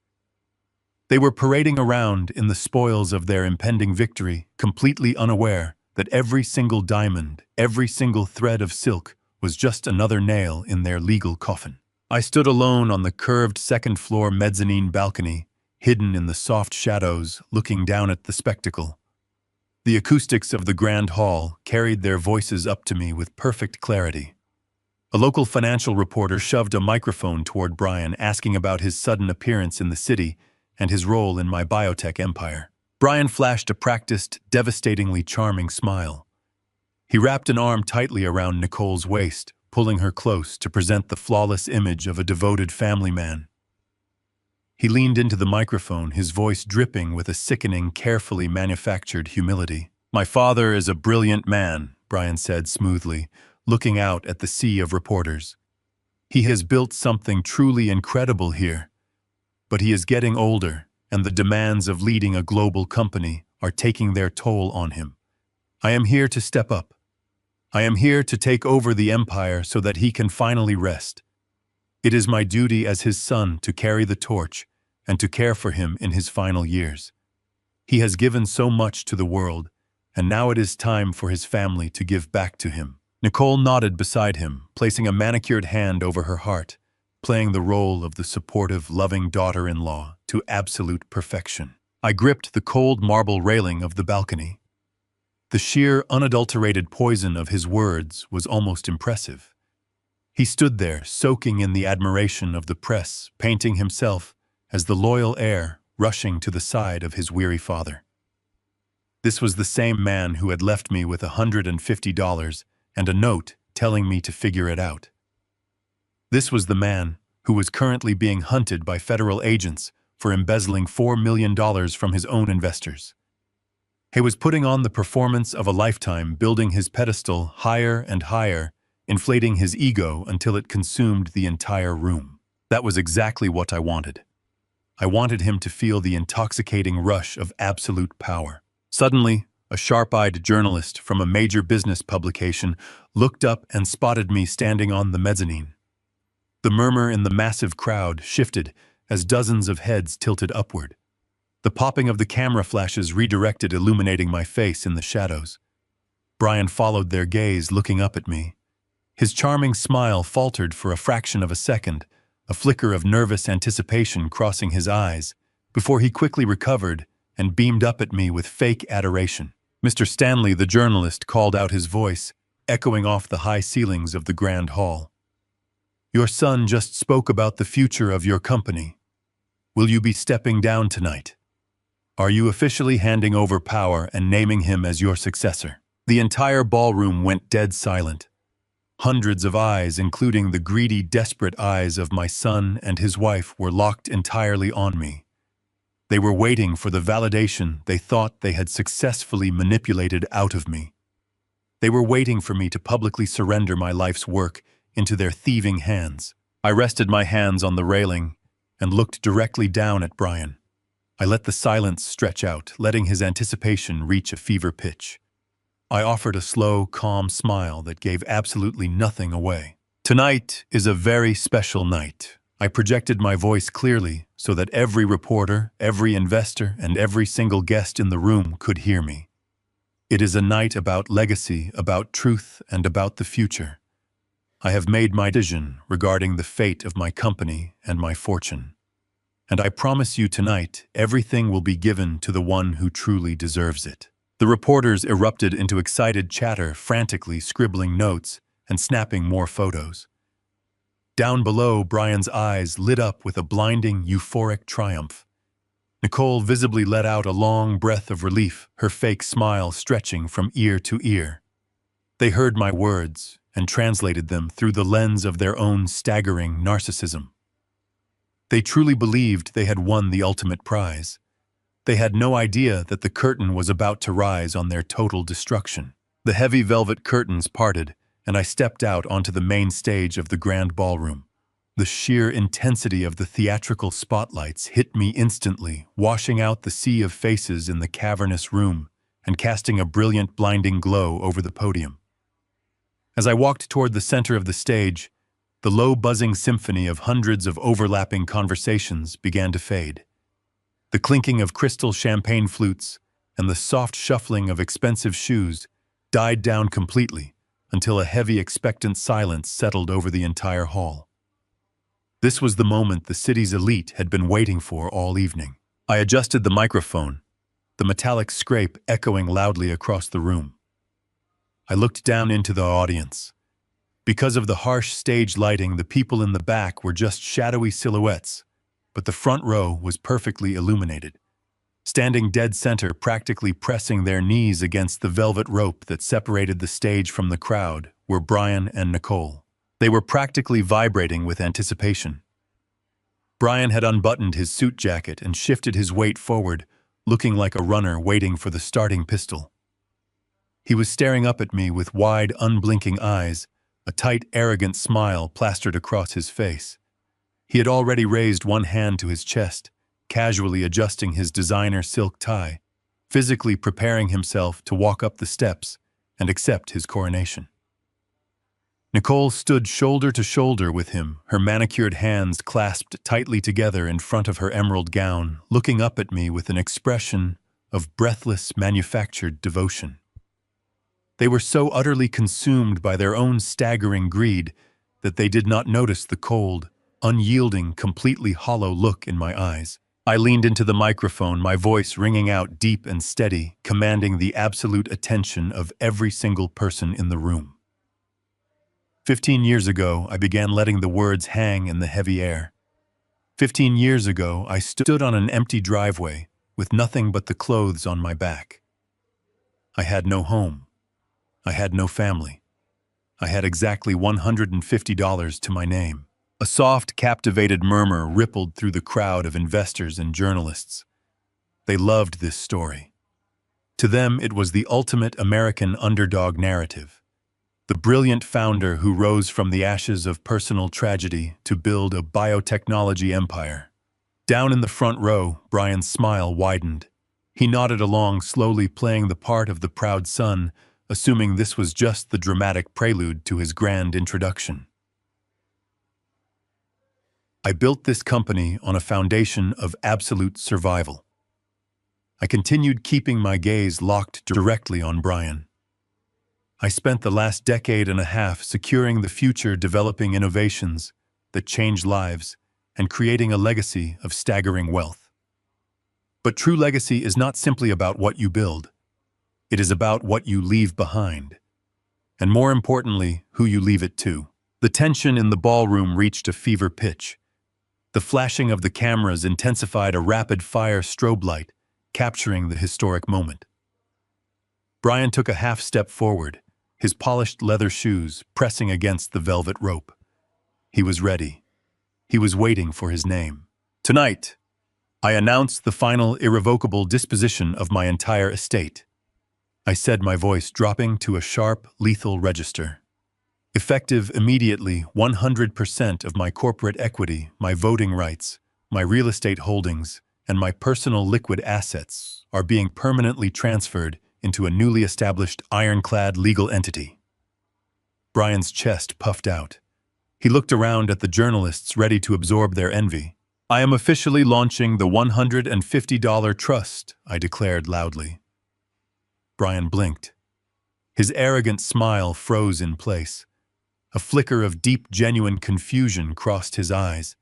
They were parading around in the spoils of their impending victory, completely unaware that every single diamond, every single thread of silk was just another nail in their legal coffin. I stood alone on the curved second-floor mezzanine balcony, hidden in the soft shadows, looking down at the spectacle. The acoustics of the grand hall carried their voices up to me with perfect clarity. A local financial reporter shoved a microphone toward Brian, asking about his sudden appearance in the city and his role in my biotech empire. Brian flashed a practiced, devastatingly charming smile. He wrapped an arm tightly around Nicole's waist, pulling her close to present the flawless image of a devoted family man. He leaned into the microphone, his voice dripping with a sickening, carefully manufactured humility. "My father is a brilliant man," Brian said smoothly, looking out at the sea of reporters. "He has built something truly incredible here. But he is getting older, and the demands of leading a global company are taking their toll on him. I am here to step up. I am here to take over the empire so that he can finally rest. It is my duty as his son to carry the torch and to care for him in his final years. He has given so much to the world, and now it is time for his family to give back to him." Nicole nodded beside him, placing a manicured hand over her heart, playing the role of the supportive, loving daughter-in-law to absolute perfection. I gripped the cold marble railing of the balcony. The sheer, unadulterated poison of his words was almost impressive. He stood there, soaking in the admiration of the press, painting himself as the loyal heir rushing to the side of his weary father. This was the same man who had left me with $150 and a note telling me to figure it out. This was the man who was currently being hunted by federal agents for embezzling $4 million from his own investors. He was putting on the performance of a lifetime, building his pedestal higher and higher, inflating his ego until it consumed the entire room. That was exactly what I wanted. I wanted him to feel the intoxicating rush of absolute power. Suddenly, a sharp-eyed journalist from a major business publication looked up and spotted me standing on the mezzanine. The murmur in the massive crowd shifted as dozens of heads tilted upward. The popping of the camera flashes redirected, illuminating my face in the shadows. Brian followed their gaze, looking up at me. His charming smile faltered for a fraction of a second, a flicker of nervous anticipation crossing his eyes, before he quickly recovered and beamed up at me with fake adoration. "Mr. Stanley," the journalist called out, his voice echoing off the high ceilings of the grand hall. "Your son just spoke about the future of your company. Will you be stepping down tonight? Are you officially handing over power and naming him as your successor?" The entire ballroom went dead silent. Hundreds of eyes, including the greedy, desperate eyes of my son and his wife, were locked entirely on me. They were waiting for the validation they thought they had successfully manipulated out of me. They were waiting for me to publicly surrender my life's work into their thieving hands. I rested my hands on the railing and looked directly down at Brian. I let the silence stretch out, letting his anticipation reach a fever pitch. I offered a slow, calm smile that gave absolutely nothing away. "Tonight is a very special night." I projected my voice clearly so that every reporter, every investor, and every single guest in the room could hear me. "It is a night about legacy, about truth, and about the future. I have made my decision regarding the fate of my company and my fortune. And I promise you tonight, everything will be given to the one who truly deserves it." The reporters erupted into excited chatter, frantically scribbling notes and snapping more photos. Down below, Brian's eyes lit up with a blinding, euphoric triumph. Nicole visibly let out a long breath of relief, her fake smile stretching from ear to ear. They heard my words and translated them through the lens of their own staggering narcissism. They truly believed they had won the ultimate prize. They had no idea that the curtain was about to rise on their total destruction. The heavy velvet curtains parted, and I stepped out onto the main stage of the grand ballroom. The sheer intensity of the theatrical spotlights hit me instantly, washing out the sea of faces in the cavernous room and casting a brilliant, blinding glow over the podium. As I walked toward the center of the stage, the low buzzing symphony of hundreds of overlapping conversations began to fade. The clinking of crystal champagne flutes and the soft shuffling of expensive shoes died down completely until a heavy, expectant silence settled over the entire hall. This was the moment the city's elite had been waiting for all evening. I adjusted the microphone, the metallic scrape echoing loudly across the room. I looked down into the audience. Because of the harsh stage lighting, the people in the back were just shadowy silhouettes, but the front row was perfectly illuminated. Standing dead center, practically pressing their knees against the velvet rope that separated the stage from the crowd, were Brian and Nicole. They were practically vibrating with anticipation. Brian had unbuttoned his suit jacket and shifted his weight forward, looking like a runner waiting for the starting pistol. He was staring up at me with wide, unblinking eyes, a tight, arrogant smile plastered across his face. He had already raised one hand to his chest, casually adjusting his designer silk tie, physically preparing himself to walk up the steps and accept his coronation. Nicole stood shoulder to shoulder with him, her manicured hands clasped tightly together in front of her emerald gown, looking up at me with an expression of breathless, manufactured devotion. They were so utterly consumed by their own staggering greed that they did not notice the cold, unyielding, completely hollow look in my eyes. I leaned into the microphone, my voice ringing out deep and steady, commanding the absolute attention of every single person in the room. 15 years ago, I began letting the words hang in the heavy air. 15 years ago, I stood on an empty driveway with nothing but the clothes on my back. I had no home. I had no family. I had exactly $150 to my name. A soft, captivated murmur rippled through the crowd of investors and journalists. They loved this story. To them, it was the ultimate American underdog narrative. The brilliant founder who rose from the ashes of personal tragedy to build a biotechnology empire. Down in the front row, Brian's smile widened. He nodded along, slowly playing the part of the proud son, assuming this was just the dramatic prelude to his grand introduction. I built this company on a foundation of absolute survival. I continued keeping my gaze locked directly on Brian. I spent the last decade and a half securing the future, developing innovations that change lives and creating a legacy of staggering wealth. But true legacy is not simply about what you build. It is about what you leave behind. And more importantly, who you leave it to. The tension in the ballroom reached a fever pitch. The flashing of the cameras intensified a rapid-fire strobe light, capturing the historic moment. Brian took a half step forward, his polished leather shoes pressing against the velvet rope. He was ready. He was waiting for his name. Tonight, I announced the final irrevocable disposition of my entire estate. I said, my voice dropping to a sharp, lethal register. Effective immediately, 100% of my corporate equity, my voting rights, my real estate holdings, and my personal liquid assets are being permanently transferred into a newly established ironclad legal entity. Brian's chest puffed out. He looked around at the journalists ready to absorb their envy. I am officially launching the $150 trust, I declared loudly. Brian blinked. His arrogant smile froze in place. A flicker of deep, genuine confusion crossed his eyes.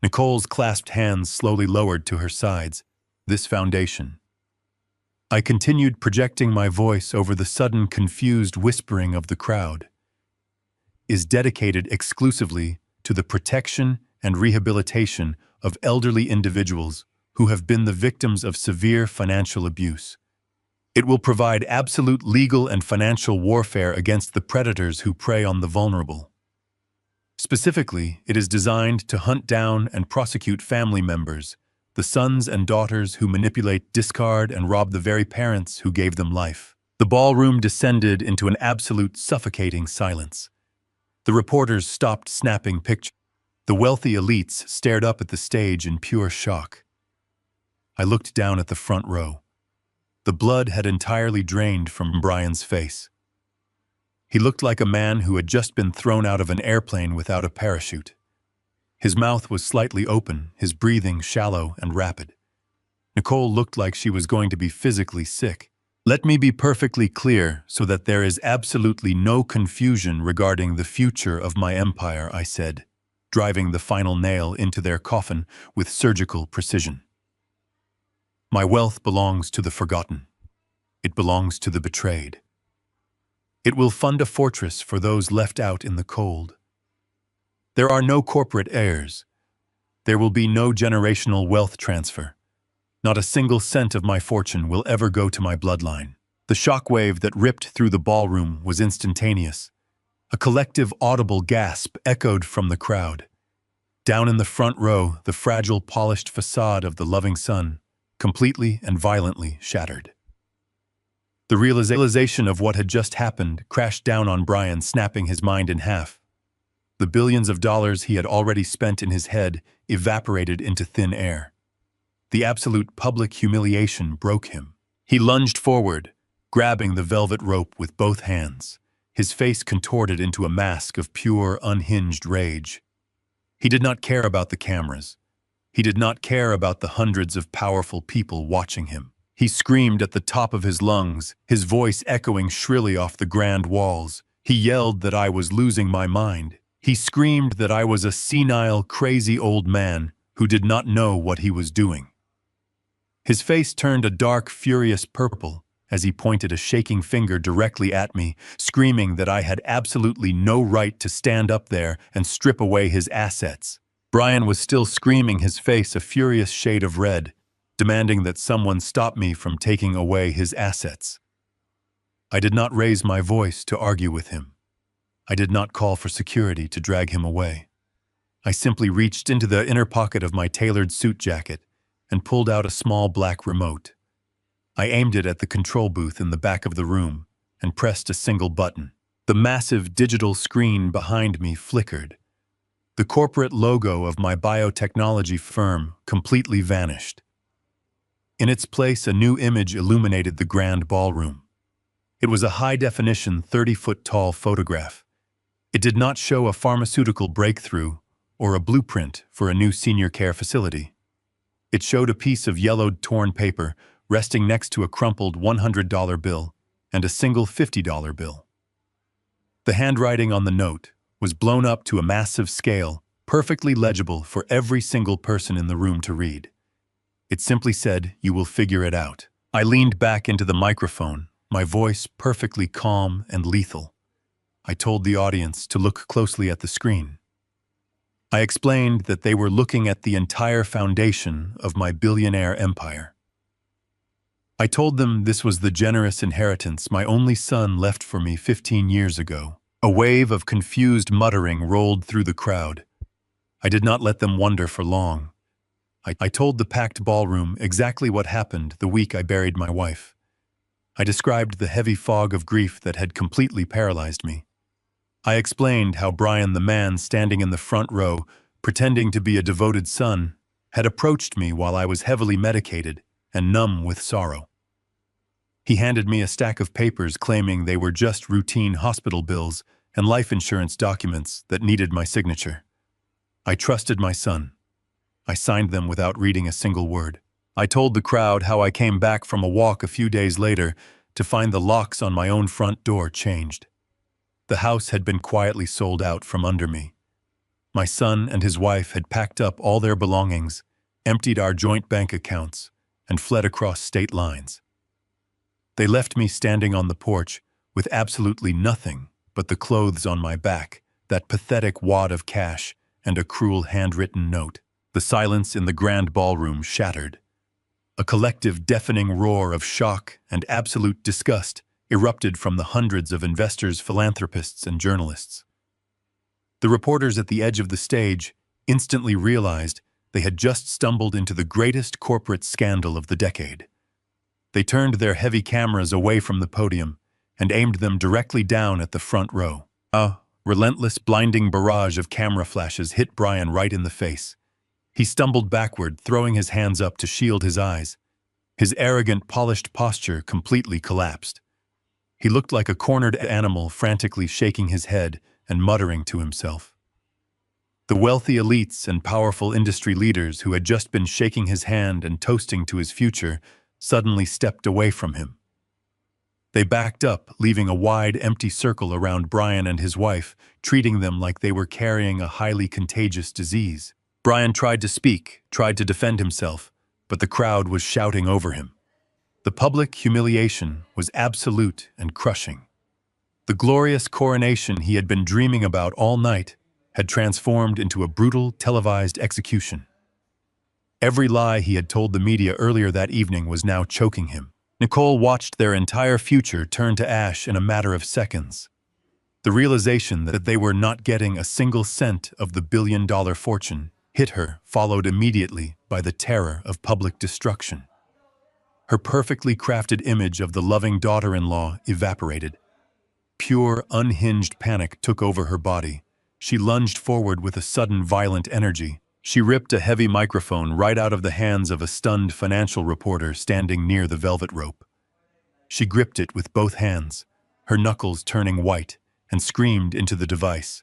Nicole's clasped hands slowly lowered to her sides. This foundation. I continued projecting my voice over the sudden confused whispering of the crowd. Is dedicated exclusively to the protection and rehabilitation of elderly individuals who have been the victims of severe financial abuse. It will provide absolute legal and financial warfare against the predators who prey on the vulnerable. Specifically, it is designed to hunt down and prosecute family members, the sons and daughters who manipulate, discard, and rob the very parents who gave them life. The ballroom descended into an absolute suffocating silence. The reporters stopped snapping pictures. The wealthy elites stared up at the stage in pure shock. I looked down at the front row. The blood had entirely drained from Brian's face. He looked like a man who had just been thrown out of an airplane without a parachute. His mouth was slightly open, his breathing shallow and rapid. Nicole looked like she was going to be physically sick. Let me be perfectly clear so that there is absolutely no confusion regarding the future of my empire, I said, driving the final nail into their coffin with surgical precision. My wealth belongs to the forgotten. It belongs to the betrayed. It will fund a fortress for those left out in the cold. There are no corporate heirs. There will be no generational wealth transfer. Not a single cent of my fortune will ever go to my bloodline. The shockwave that ripped through the ballroom was instantaneous. A collective audible gasp echoed from the crowd. Down in the front row, the fragile, polished facade of the loving son, completely and violently shattered. The realization of what had just happened crashed down on Brian, snapping his mind in half. The billions of dollars he had already spent in his head evaporated into thin air. The absolute public humiliation broke him. He lunged forward, grabbing the velvet rope with both hands, his face contorted into a mask of pure, unhinged rage. He did not care about the cameras. He did not care about the hundreds of powerful people watching him. He screamed at the top of his lungs, his voice echoing shrilly off the grand walls. He yelled that I was losing my mind. He screamed that I was a senile, crazy old man who did not know what he was doing. His face turned a dark, furious purple as he pointed a shaking finger directly at me, screaming that I had absolutely no right to stand up there and strip away his assets. Brian was still screaming, his face a furious shade of red, demanding that someone stop me from taking away his assets. I did not raise my voice to argue with him. I did not call for security to drag him away. I simply reached into the inner pocket of my tailored suit jacket and pulled out a small black remote. I aimed it at the control booth in the back of the room and pressed a single button. The massive digital screen behind me flickered. The corporate logo of my biotechnology firm completely vanished. In its place, a new image illuminated the grand ballroom. It was a high-definition 30-foot-tall photograph. It did not show a pharmaceutical breakthrough or a blueprint for a new senior care facility. It showed a piece of yellowed, torn paper resting next to a crumpled $100 bill and a single $50 bill. The handwriting on the note was blown up to a massive scale, perfectly legible for every single person in the room to read. It simply said, "You will figure it out." I leaned back into the microphone, my voice perfectly calm and lethal. I told the audience to look closely at the screen. I explained that they were looking at the entire foundation of my billionaire empire. I told them this was the generous inheritance my only son left for me 15 years ago. A wave of confused muttering rolled through the crowd. I did not let them wonder for long. I told the packed ballroom exactly what happened the week I buried my wife. I described the heavy fog of grief that had completely paralyzed me. I explained how Brian, the man standing in the front row, pretending to be a devoted son, had approached me while I was heavily medicated and numb with sorrow. He handed me a stack of papers claiming they were just routine hospital bills and life insurance documents that needed my signature. I trusted my son. I signed them without reading a single word. I told the crowd how I came back from a walk a few days later to find the locks on my own front door changed. The house had been quietly sold out from under me. My son and his wife had packed up all their belongings, emptied our joint bank accounts, and fled across state lines. They left me standing on the porch with absolutely nothing but the clothes on my back, that pathetic wad of cash, and a cruel handwritten note. The silence in the grand ballroom shattered. A collective deafening roar of shock and absolute disgust erupted from the hundreds of investors, philanthropists, and journalists. The reporters at the edge of the stage instantly realized they had just stumbled into the greatest corporate scandal of the decade. They turned their heavy cameras away from the podium and aimed them directly down at the front row. A relentless, blinding barrage of camera flashes hit Brian right in the face. He stumbled backward, throwing his hands up to shield his eyes. His arrogant, polished posture completely collapsed. He looked like a cornered animal, frantically shaking his head and muttering to himself. The wealthy elites and powerful industry leaders who had just been shaking his hand and toasting to his future suddenly stepped away from him. They backed up, leaving a wide, empty circle around Brian and his wife, treating them like they were carrying a highly contagious disease. Brian tried to speak, tried to defend himself, but the crowd was shouting over him. The public humiliation was absolute and crushing. The glorious coronation he had been dreaming about all night had transformed into a brutal, televised execution. Every lie he had told the media earlier that evening was now choking him. Nicole watched their entire future turn to ash in a matter of seconds. The realization that they were not getting a single cent of the billion-dollar fortune hit her, followed immediately by the terror of public destruction. Her perfectly crafted image of the loving daughter-in-law evaporated. Pure, unhinged panic took over her body. She lunged forward with a sudden, violent energy. She ripped a heavy microphone right out of the hands of a stunned financial reporter standing near the velvet rope. She gripped it with both hands, her knuckles turning white, and screamed into the device.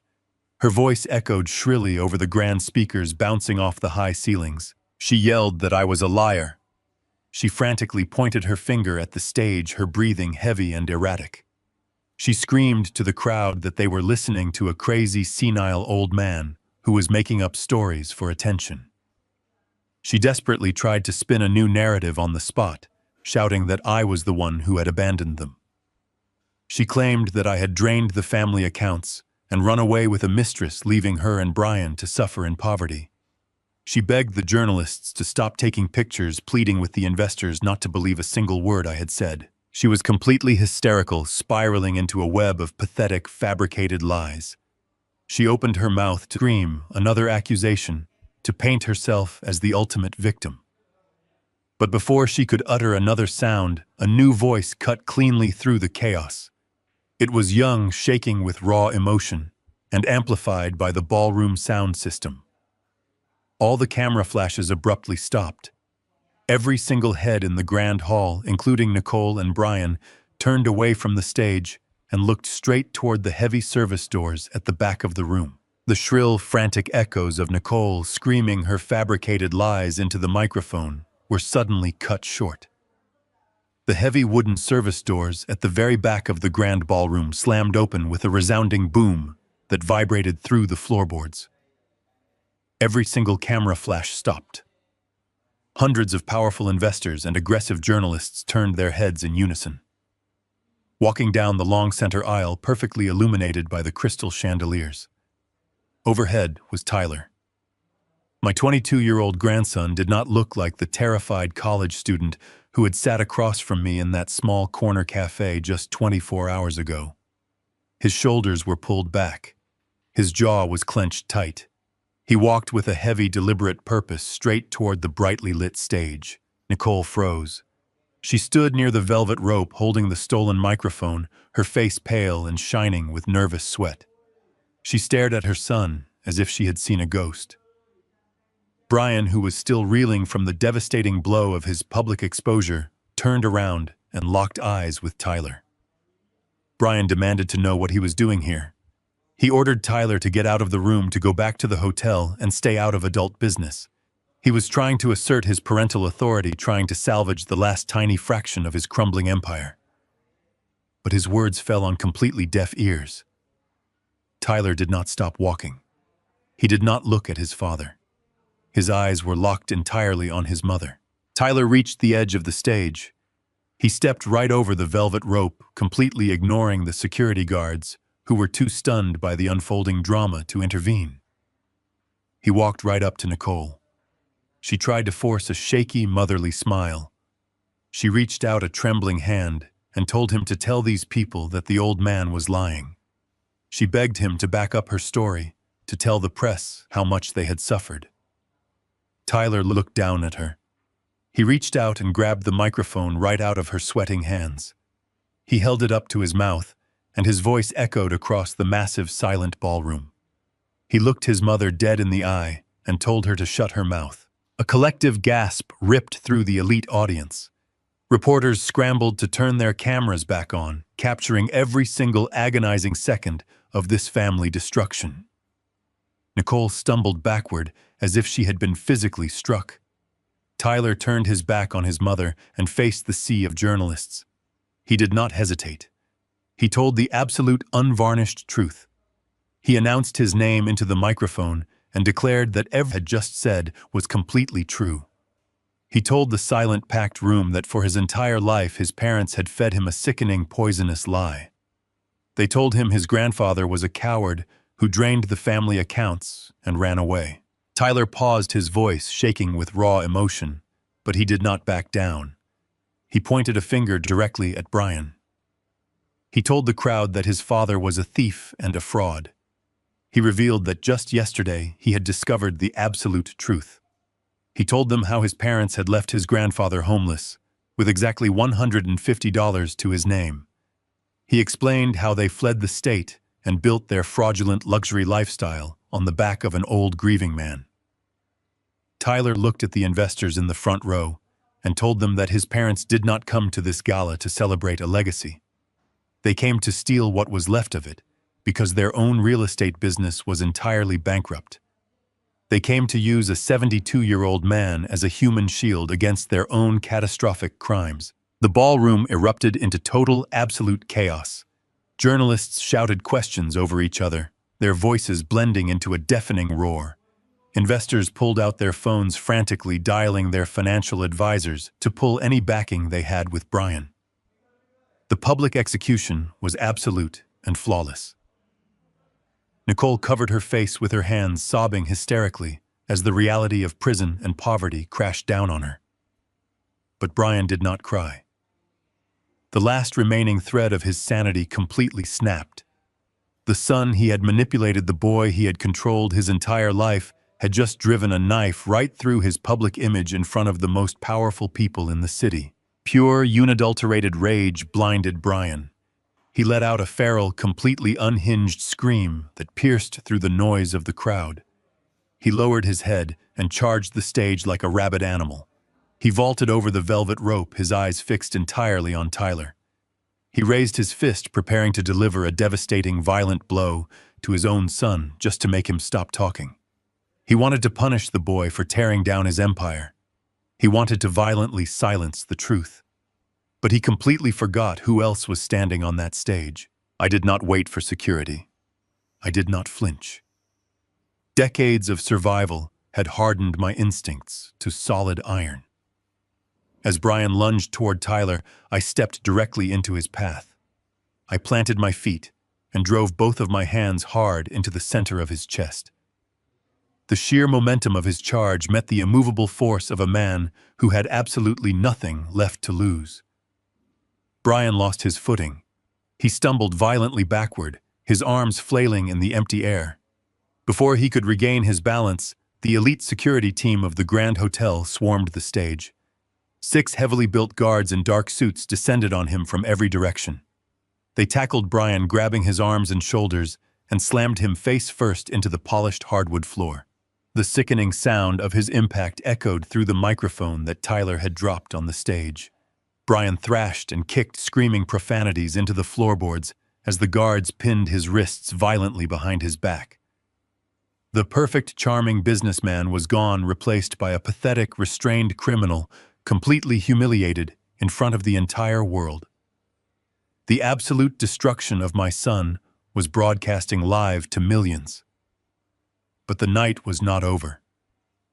Her voice echoed shrilly over the grand speakers bouncing off the high ceilings. She yelled that I was a liar. She frantically pointed her finger at the stage, her breathing heavy and erratic. She screamed to the crowd that they were listening to a crazy, senile old man who was making up stories for attention. She desperately tried to spin a new narrative on the spot, shouting that I was the one who had abandoned them. She claimed that I had drained the family accounts and run away with a mistress, leaving her and Brian to suffer in poverty. She begged the journalists to stop taking pictures, pleading with the investors not to believe a single word I had said. She was completely hysterical, spiraling into a web of pathetic, fabricated lies. She opened her mouth to scream another accusation, to paint herself as the ultimate victim. But before she could utter another sound, a new voice cut cleanly through the chaos. It was Young, shaking with raw emotion, and amplified by the ballroom sound system. All the camera flashes abruptly stopped. Every single head in the grand hall, including Nicole and Brian, turned away from the stage and looked straight toward the heavy service doors at the back of the room. The shrill, frantic echoes of Nicole screaming her fabricated lies into the microphone were suddenly cut short. The heavy wooden service doors at the very back of the grand ballroom slammed open with a resounding boom that vibrated through the floorboards. Every single camera flash stopped. Hundreds of powerful investors and aggressive journalists turned their heads in unison. Walking down the long center aisle, perfectly illuminated by the crystal chandeliers. Overhead was Tyler. My 22-year-old grandson did not look like the terrified college student who had sat across from me in that small corner cafe just 24 hours ago. His shoulders were pulled back. His jaw was clenched tight. He walked with a heavy, deliberate purpose straight toward the brightly lit stage. Nicole froze. She stood near the velvet rope holding the stolen microphone, her face pale and shining with nervous sweat. She stared at her son as if she had seen a ghost. Brian, who was still reeling from the devastating blow of his public exposure, turned around and locked eyes with Tyler. Brian demanded to know what he was doing here. He ordered Tyler to get out of the room, to go back to the hotel and stay out of adult business. He was trying to assert his parental authority, trying to salvage the last tiny fraction of his crumbling empire. But his words fell on completely deaf ears. Tyler did not stop walking. He did not look at his father. His eyes were locked entirely on his mother. Tyler reached the edge of the stage. He stepped right over the velvet rope, completely ignoring the security guards, who were too stunned by the unfolding drama to intervene. He walked right up to Nicole. She tried to force a shaky, motherly smile. She reached out a trembling hand and told him to tell these people that the old man was lying. She begged him to back up her story, to tell the press how much they had suffered. Tyler looked down at her. He reached out and grabbed the microphone right out of her sweating hands. He held it up to his mouth, and his voice echoed across the massive, silent ballroom. He looked his mother dead in the eye and told her to shut her mouth. A collective gasp ripped through the elite audience. Reporters scrambled to turn their cameras back on, capturing every single agonizing second of this family destruction. Nicole stumbled backward as if she had been physically struck. Tyler turned his back on his mother and faced the sea of journalists. He did not hesitate. He told the absolute, unvarnished truth. He announced his name into the microphone and declared that everything he had just said was completely true. He told the silent, packed room that for his entire life his parents had fed him a sickening, poisonous lie. They told him his grandfather was a coward who drained the family accounts and ran away. Tyler paused, his voice shaking with raw emotion, but he did not back down. He pointed a finger directly at Brian. He told the crowd that his father was a thief and a fraud. He revealed that just yesterday he had discovered the absolute truth. He told them how his parents had left his grandfather homeless, with exactly $150 to his name. He explained how they fled the state and built their fraudulent luxury lifestyle on the back of an old grieving man. Tyler looked at the investors in the front row and told them that his parents did not come to this gala to celebrate a legacy. They came to steal what was left of it, because their own real estate business was entirely bankrupt. They came to use a 72-year-old man as a human shield against their own catastrophic crimes. The ballroom erupted into total, absolute chaos. Journalists shouted questions over each other, their voices blending into a deafening roar. Investors pulled out their phones, frantically dialing their financial advisors to pull any backing they had with Brian. The public execution was absolute and flawless. Nicole covered her face with her hands, sobbing hysterically as the reality of prison and poverty crashed down on her. But Brian did not cry. The last remaining thread of his sanity completely snapped. The son he had manipulated, the boy he had controlled his entire life, had just driven a knife right through his public image in front of the most powerful people in the city. Pure, unadulterated rage blinded Brian. He let out a feral, completely unhinged scream that pierced through the noise of the crowd. He lowered his head and charged the stage like a rabid animal. He vaulted over the velvet rope, his eyes fixed entirely on Tyler. He raised his fist, preparing to deliver a devastating, violent blow to his own son just to make him stop talking. He wanted to punish the boy for tearing down his empire. He wanted to violently silence the truth. But he completely forgot who else was standing on that stage. I did not wait for security. I did not flinch. Decades of survival had hardened my instincts to solid iron. As Brian lunged toward Tyler, I stepped directly into his path. I planted my feet and drove both of my hands hard into the center of his chest. The sheer momentum of his charge met the immovable force of a man who had absolutely nothing left to lose. Brian lost his footing. He stumbled violently backward, his arms flailing in the empty air. Before he could regain his balance, the elite security team of the Grand Hotel swarmed the stage. 6 heavily built guards in dark suits descended on him from every direction. They tackled Brian, grabbing his arms and shoulders, and slammed him face first into the polished hardwood floor. The sickening sound of his impact echoed through the microphone that Tyler had dropped on the stage. Brian thrashed and kicked screaming profanities into the floorboards as the guards pinned his wrists violently behind his back. The perfect, charming businessman was gone, replaced by a pathetic, restrained criminal, completely humiliated in front of the entire world. The absolute destruction of my son was broadcasting live to millions. But the night was not over.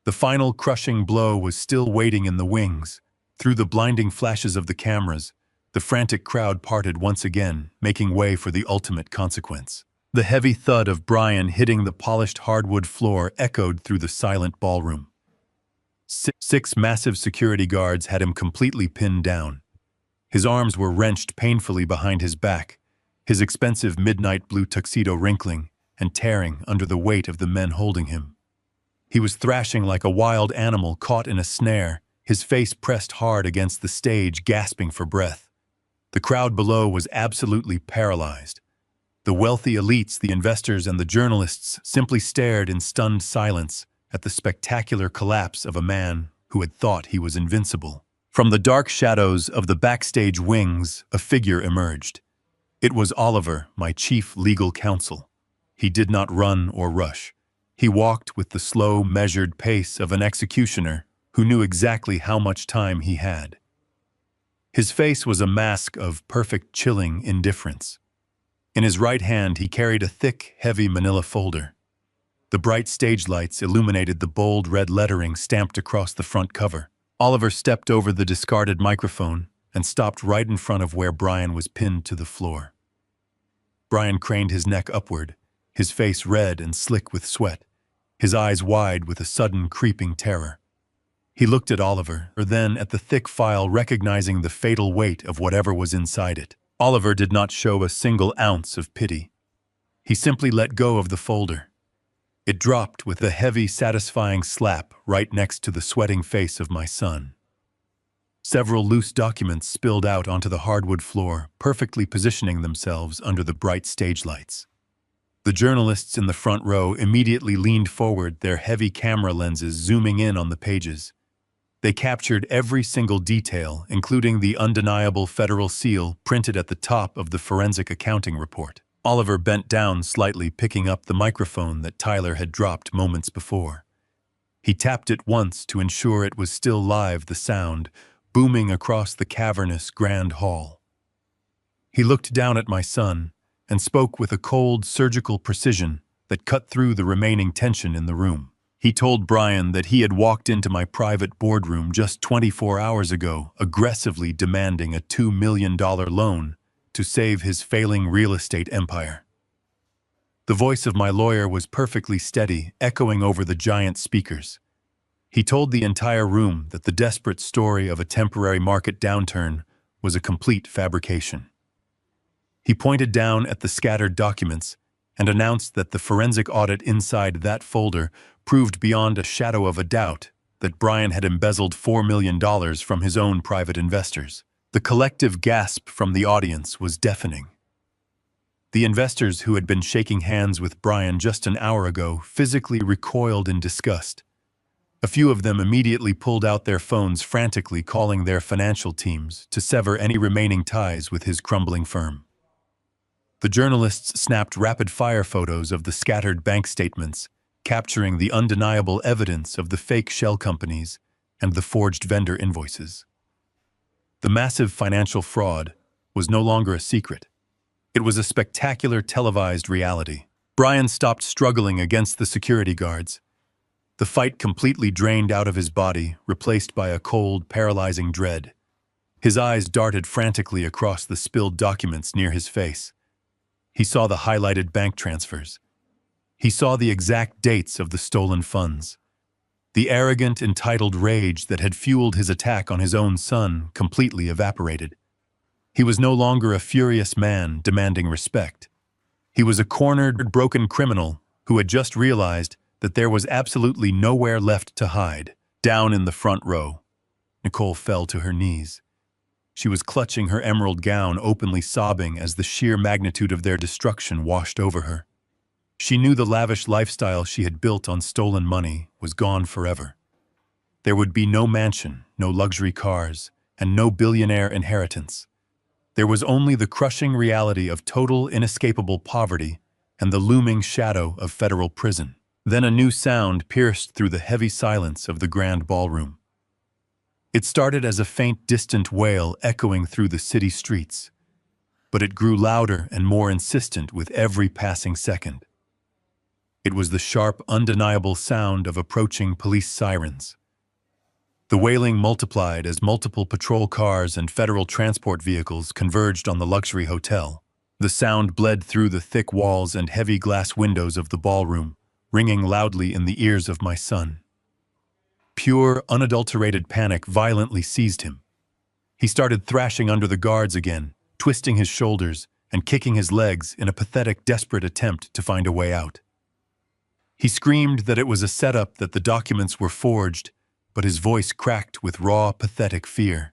The final crushing blow was still waiting in the wings. Through the blinding flashes of the cameras, the frantic crowd parted once again, making way for the ultimate consequence. The heavy thud of Brian hitting the polished hardwood floor echoed through the silent ballroom. 6 massive security guards had him completely pinned down. His arms were wrenched painfully behind his back, his expensive midnight blue tuxedo wrinkling and tearing under the weight of the men holding him. He was thrashing like a wild animal caught in a snare, his face pressed hard against the stage, gasping for breath. The crowd below was absolutely paralyzed. The wealthy elites, the investors, and the journalists simply stared in stunned silence at the spectacular collapse of a man who had thought he was invincible. From the dark shadows of the backstage wings, a figure emerged. It was Oliver, my chief legal counsel. He did not run or rush. He walked with the slow, measured pace of an executioner who knew exactly how much time he had. His face was a mask of perfect, chilling indifference. In his right hand, he carried a thick, heavy manila folder. The bright stage lights illuminated the bold red lettering stamped across the front cover. Oliver stepped over the discarded microphone and stopped right in front of where Brian was pinned to the floor. Brian craned his neck upward, his face red and slick with sweat, his eyes wide with a sudden creeping terror. He looked at Oliver, then at the thick file, recognizing the fatal weight of whatever was inside it. Oliver did not show a single ounce of pity. He simply let go of the folder. It dropped with a heavy, satisfying slap right next to the sweating face of my son. Several loose documents spilled out onto the hardwood floor, perfectly positioning themselves under the bright stage lights. The journalists in the front row immediately leaned forward, their heavy camera lenses zooming in on the pages. They captured every single detail, including the undeniable federal seal printed at the top of the forensic accounting report. Oliver bent down slightly, picking up the microphone that Tyler had dropped moments before. He tapped it once to ensure it was still live, the sound booming across the cavernous grand hall. He looked down at my son and spoke with a cold, surgical precision that cut through the remaining tension in the room. He told Brian that he had walked into my private boardroom just 24 hours ago, aggressively demanding a $2 million loan to save his failing real estate empire. The voice of my lawyer was perfectly steady, echoing over the giant speakers. He told the entire room that the desperate story of a temporary market downturn was a complete fabrication. He pointed down at the scattered documents and announced that the forensic audit inside that folder proved beyond a shadow of a doubt that Brian had embezzled $4 million from his own private investors. The collective gasp from the audience was deafening. The investors who had been shaking hands with Brian just an hour ago physically recoiled in disgust. A few of them immediately pulled out their phones, frantically calling their financial teams to sever any remaining ties with his crumbling firm. The journalists snapped rapid-fire photos of the scattered bank statements, capturing the undeniable evidence of the fake shell companies and the forged vendor invoices. The massive financial fraud was no longer a secret. It was a spectacular televised reality. Brian stopped struggling against the security guards. The fight completely drained out of his body, replaced by a cold, paralyzing dread. His eyes darted frantically across the spilled documents near his face. He saw the highlighted bank transfers. He saw the exact dates of the stolen funds. The arrogant, entitled rage that had fueled his attack on his own son completely evaporated. He was no longer a furious man demanding respect. He was a cornered, broken criminal who had just realized that there was absolutely nowhere left to hide. Down in the front row, Nicole fell to her knees. She was clutching her emerald gown, openly sobbing as the sheer magnitude of their destruction washed over her. She knew the lavish lifestyle she had built on stolen money was gone forever. There would be no mansion, no luxury cars, and no billionaire inheritance. There was only the crushing reality of total, inescapable poverty and the looming shadow of federal prison. Then a new sound pierced through the heavy silence of the grand ballroom. It started as a faint, distant wail echoing through the city streets, but it grew louder and more insistent with every passing second. It was the sharp, undeniable sound of approaching police sirens. The wailing multiplied as multiple patrol cars and federal transport vehicles converged on the luxury hotel. The sound bled through the thick walls and heavy glass windows of the ballroom, ringing loudly in the ears of my son. Pure, unadulterated panic violently seized him. He started thrashing under the guards again, twisting his shoulders and kicking his legs in a pathetic, desperate attempt to find a way out. He screamed that it was a setup, that the documents were forged, but his voice cracked with raw, pathetic fear.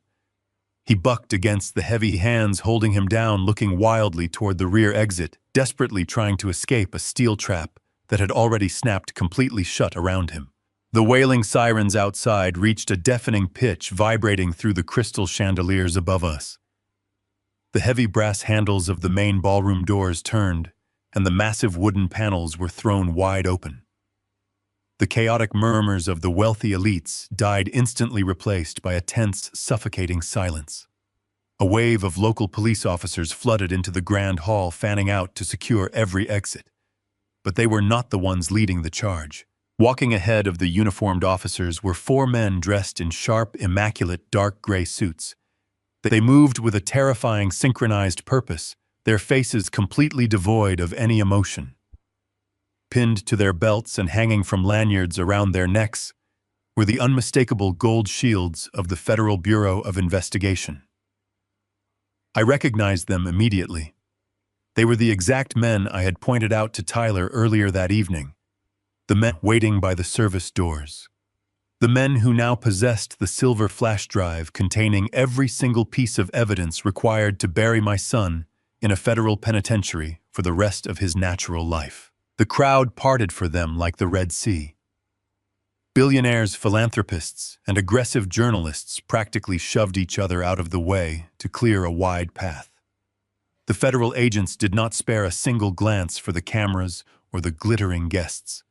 He bucked against the heavy hands holding him down, looking wildly toward the rear exit, desperately trying to escape a steel trap that had already snapped completely shut around him. The wailing sirens outside reached a deafening pitch, vibrating through the crystal chandeliers above us. The heavy brass handles of the main ballroom doors turned, and the massive wooden panels were thrown wide open. The chaotic murmurs of the wealthy elites died, instantly replaced by a tense, suffocating silence. A wave of local police officers flooded into the grand hall, fanning out to secure every exit. But they were not the ones leading the charge. Walking ahead of the uniformed officers were 4 men dressed in sharp, immaculate, dark gray suits. They moved with a terrifying, synchronized purpose, their faces completely devoid of any emotion. Pinned to their belts and hanging from lanyards around their necks were the unmistakable gold shields of the Federal Bureau of Investigation. I recognized them immediately. They were the exact men I had pointed out to Tyler earlier that evening, the men waiting by the service doors. The men who now possessed the silver flash drive containing every single piece of evidence required to bury my son in a federal penitentiary for the rest of his natural life. The crowd parted for them like the Red Sea. Billionaires, philanthropists, and aggressive journalists practically shoved each other out of the way to clear a wide path. The federal agents did not spare a single glance for the cameras or the glittering guests.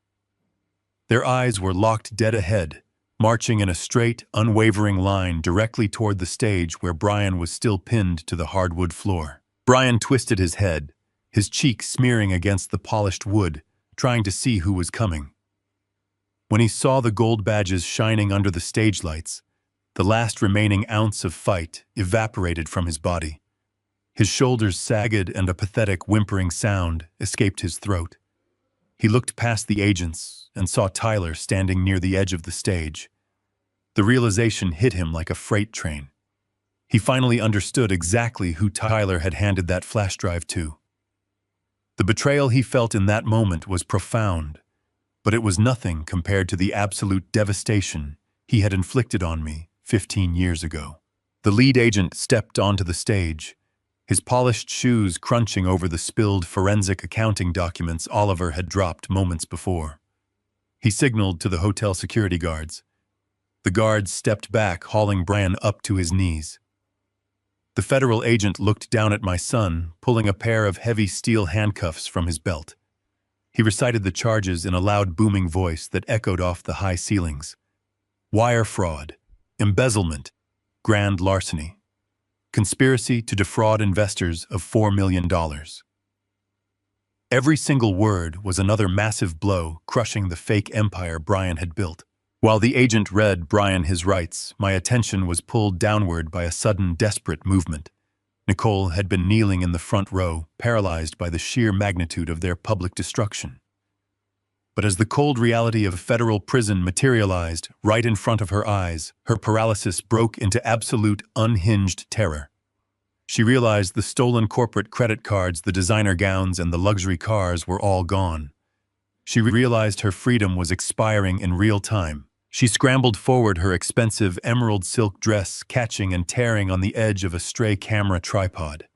Their eyes were locked dead ahead, marching in a straight, unwavering line directly toward the stage where Brian was still pinned to the hardwood floor. Brian twisted his head, his cheek smearing against the polished wood, trying to see who was coming. When he saw the gold badges shining under the stage lights, the last remaining ounce of fight evaporated from his body. His shoulders sagged and a pathetic whimpering sound escaped his throat. He looked past the agents and saw Tyler standing near the edge of the stage. The realization hit him like a freight train. He finally understood exactly who Tyler had handed that flash drive to. The betrayal he felt in that moment was profound, but it was nothing compared to the absolute devastation he had inflicted on me 15 years ago. The lead agent stepped onto the stage, his polished shoes crunching over the spilled forensic accounting documents Oliver had dropped moments before. He signaled to the hotel security guards. The guards stepped back, hauling Brian up to his knees. The federal agent looked down at my son, pulling a pair of heavy steel handcuffs from his belt. He recited the charges in a loud booming voice that echoed off the high ceilings. Wire fraud, embezzlement, grand larceny, conspiracy to defraud investors of $4 million. Every single word was another massive blow crushing the fake empire Brian had built. While the agent read Brian his rights, my attention was pulled downward by a sudden, desperate movement. Nicole had been kneeling in the front row, paralyzed by the sheer magnitude of their public destruction. But as the cold reality of federal prison materialized right in front of her eyes, her paralysis broke into absolute, unhinged terror. She realized the stolen corporate credit cards, the designer gowns, and the luxury cars were all gone. She realized her freedom was expiring in real time. She scrambled forward, her expensive emerald silk dress catching and tearing on the edge of a stray camera tripod.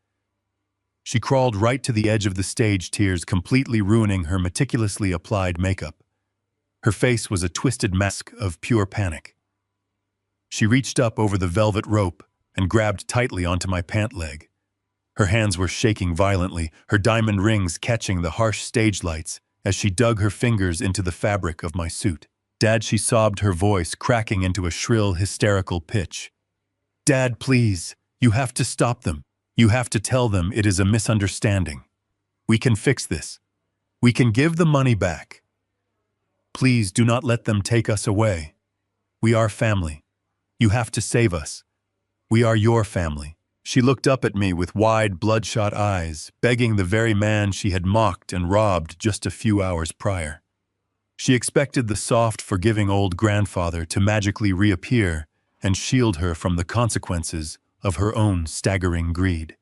She crawled right to the edge of the stage, tears completely ruining her meticulously applied makeup. Her face was a twisted mask of pure panic. She reached up over the velvet rope and grabbed tightly onto my pant leg. Her hands were shaking violently, her diamond rings catching the harsh stage lights as she dug her fingers into the fabric of my suit. Dad, she sobbed, her voice cracking into a shrill, hysterical pitch. Dad, please, you have to stop them. You have to tell them it is a misunderstanding. We can fix this. We can give the money back. Please do not let them take us away. We are family. You have to save us. We are your family. She looked up at me with wide, bloodshot eyes, begging the very man she had mocked and robbed just a few hours prior. She expected the soft, forgiving old grandfather to magically reappear and shield her from the consequences of her own staggering greed.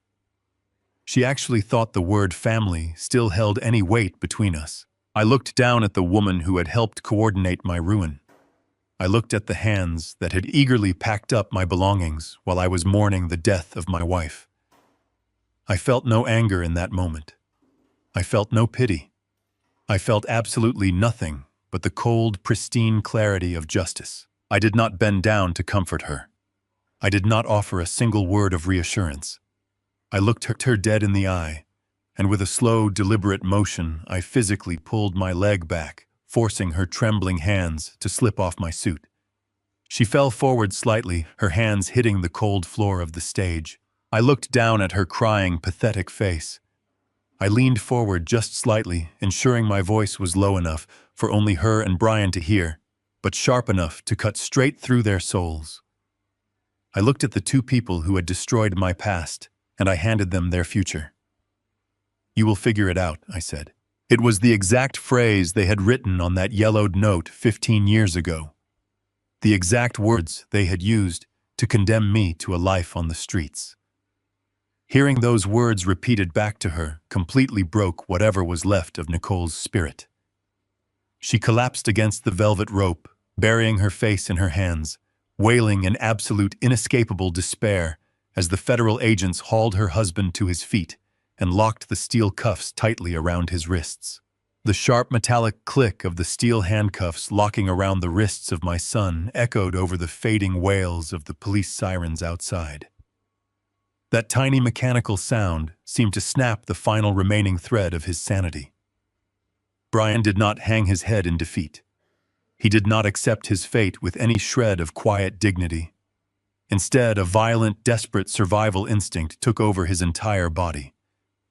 She actually thought the word family still held any weight between us. I looked down at the woman who had helped coordinate my ruin. I looked at the hands that had eagerly packed up my belongings while I was mourning the death of my wife. I felt no anger in that moment. I felt no pity. I felt absolutely nothing but the cold, pristine clarity of justice. I did not bend down to comfort her. I did not offer a single word of reassurance. I looked her dead in the eye, and with a slow, deliberate motion, I physically pulled my leg back, forcing her trembling hands to slip off my suit. She fell forward slightly, her hands hitting the cold floor of the stage. I looked down at her crying, pathetic face. I leaned forward just slightly, ensuring my voice was low enough for only her and Brian to hear, but sharp enough to cut straight through their souls. I looked at the two people who had destroyed my past, and I handed them their future. You will figure it out, I said. It was the exact phrase they had written on that yellowed note 15 years ago. The exact words they had used to condemn me to a life on the streets. Hearing those words repeated back to her completely broke whatever was left of Nicole's spirit. She collapsed against the velvet rope, burying her face in her hands, wailing in absolute, inescapable despair as the federal agents hauled her husband to his feet and locked the steel cuffs tightly around his wrists. The sharp metallic click of the steel handcuffs locking around the wrists of my son echoed over the fading wails of the police sirens outside. That tiny mechanical sound seemed to snap the final remaining thread of his sanity. Brian did not hang his head in defeat. He did not accept his fate with any shred of quiet dignity. Instead, a violent, desperate survival instinct took over his entire body.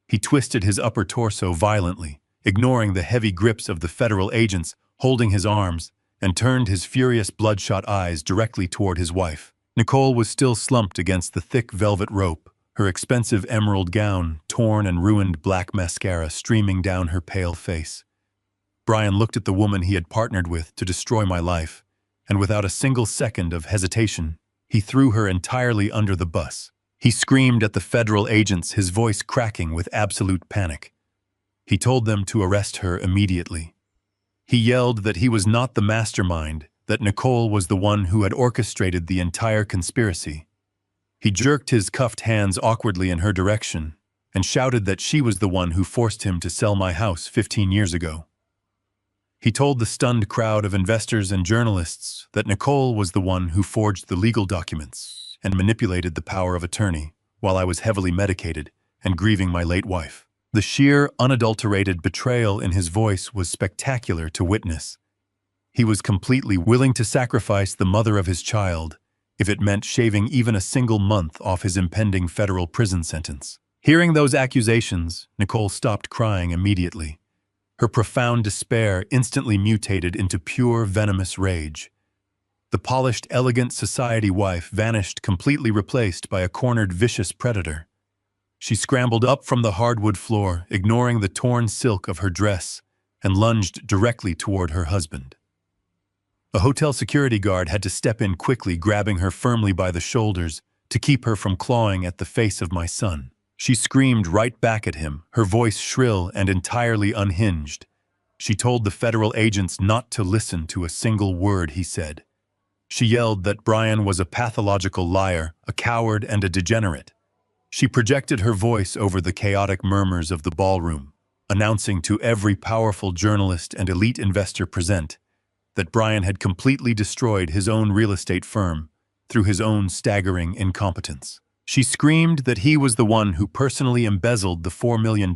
He twisted his upper torso violently, ignoring the heavy grips of the federal agents holding his arms, and turned his furious, bloodshot eyes directly toward his wife. Nicole was still slumped against the thick velvet rope, her expensive emerald gown torn and ruined, black mascara streaming down her pale face. Brian looked at the woman he had partnered with to destroy my life, and without a single second of hesitation, He threw her entirely under the bus. He screamed at the federal agents, his voice cracking with absolute panic. He told them to arrest her immediately. He yelled that he was not the mastermind, that Nicole was the one who had orchestrated the entire conspiracy. He jerked his cuffed hands awkwardly in her direction and shouted that she was the one who forced him to sell my house 15 years ago. He told the stunned crowd of investors and journalists that Nicole was the one who forged the legal documents and manipulated the power of attorney while I was heavily medicated and grieving my late wife. The sheer, unadulterated betrayal in his voice was spectacular to witness. He was completely willing to sacrifice the mother of his child if it meant shaving even a single month off his impending federal prison sentence. Hearing those accusations, Nicole stopped crying immediately. Her profound despair instantly mutated into pure, venomous rage. The polished, elegant society wife vanished, completely replaced by a cornered, vicious predator. She scrambled up from the hardwood floor, ignoring the torn silk of her dress, and lunged directly toward her husband. A hotel security guard had to step in quickly, grabbing her firmly by the shoulders to keep her from clawing at the face of my son. She screamed right back at him, her voice shrill and entirely unhinged. She told the federal agents not to listen to a single word he said. She yelled that Brian was a pathological liar, a coward, and a degenerate. She projected her voice over the chaotic murmurs of the ballroom, announcing to every powerful journalist and elite investor present that Brian had completely destroyed his own real estate firm through his own staggering incompetence. She screamed that he was the one who personally embezzled the $4 million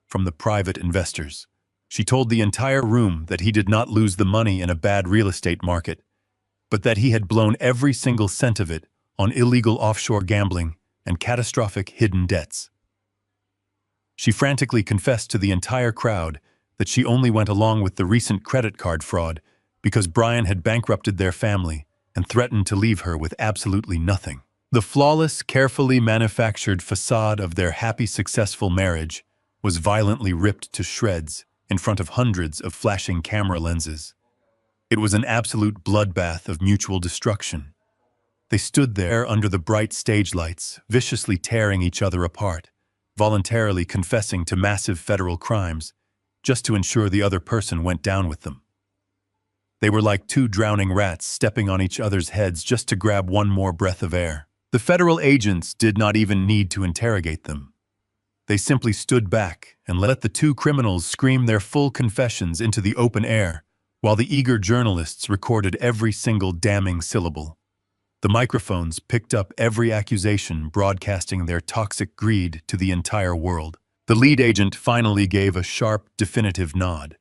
from the private investors. She told the entire room that he did not lose the money in a bad real estate market, but that he had blown every single cent of it on illegal offshore gambling and catastrophic hidden debts. She frantically confessed to the entire crowd that she only went along with the recent credit card fraud because Brian had bankrupted their family and threatened to leave her with absolutely nothing. The flawless, carefully manufactured facade of their happy, successful marriage was violently ripped to shreds in front of hundreds of flashing camera lenses. It was an absolute bloodbath of mutual destruction. They stood there under the bright stage lights, viciously tearing each other apart, voluntarily confessing to massive federal crimes, just to ensure the other person went down with them. They were like two drowning rats stepping on each other's heads just to grab one more breath of air. The federal agents did not even need to interrogate them. They simply stood back and let the two criminals scream their full confessions into the open air, while the eager journalists recorded every single damning syllable. The microphones picked up every accusation, broadcasting their toxic greed to the entire world. The lead agent finally gave a sharp, definitive nod.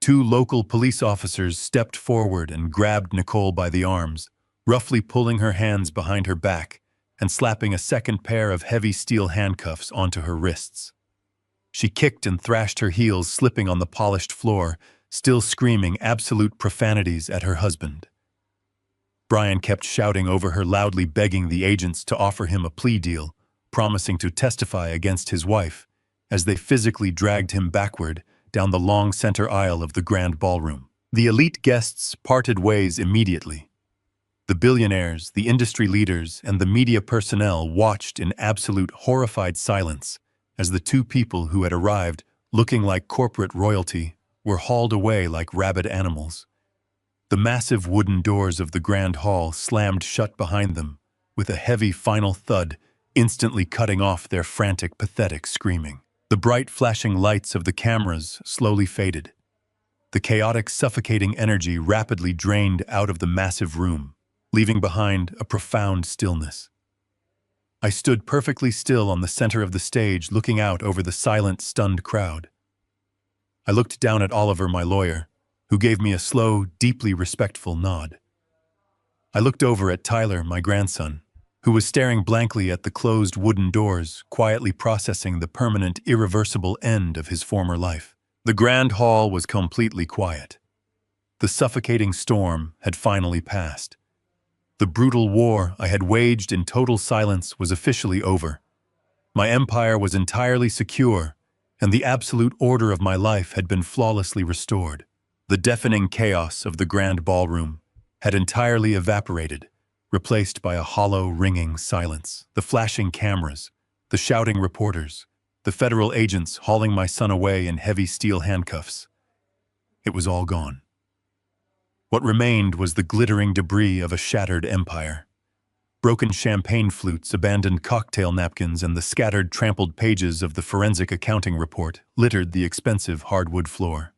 Two local police officers stepped forward and grabbed Nicole by the arms, roughly pulling her hands behind her back and slapping a second pair of heavy steel handcuffs onto her wrists. She kicked and thrashed her heels, slipping on the polished floor, still screaming absolute profanities at her husband. Brian kept shouting over her, loudly begging the agents to offer him a plea deal, promising to testify against his wife, as they physically dragged him backward down the long center aisle of the grand ballroom. The elite guests parted ways immediately. The billionaires, the industry leaders, and the media personnel watched in absolute horrified silence as the two people who had arrived, looking like corporate royalty, were hauled away like rabid animals. The massive wooden doors of the grand hall slammed shut behind them, with a heavy final thud, instantly cutting off their frantic, pathetic screaming. The bright flashing lights of the cameras slowly faded. The chaotic, suffocating energy rapidly drained out of the massive room, leaving behind a profound stillness. I stood perfectly still on the center of the stage, looking out over the silent, stunned crowd. I looked down at Oliver, my lawyer, who gave me a slow, deeply respectful nod. I looked over at Tyler, my grandson, who was staring blankly at the closed wooden doors, quietly processing the permanent, irreversible end of his former life. The grand hall was completely quiet. The suffocating storm had finally passed. The brutal war I had waged in total silence was officially over. My empire was entirely secure, and the absolute order of my life had been flawlessly restored. The deafening chaos of the grand ballroom had entirely evaporated, replaced by a hollow, ringing silence. The flashing cameras, the shouting reporters, the federal agents hauling my son away in heavy steel handcuffs. It was all gone. What remained was the glittering debris of a shattered empire. Broken champagne flutes, abandoned cocktail napkins, and the scattered, trampled pages of the forensic accounting report littered the expensive hardwood floor.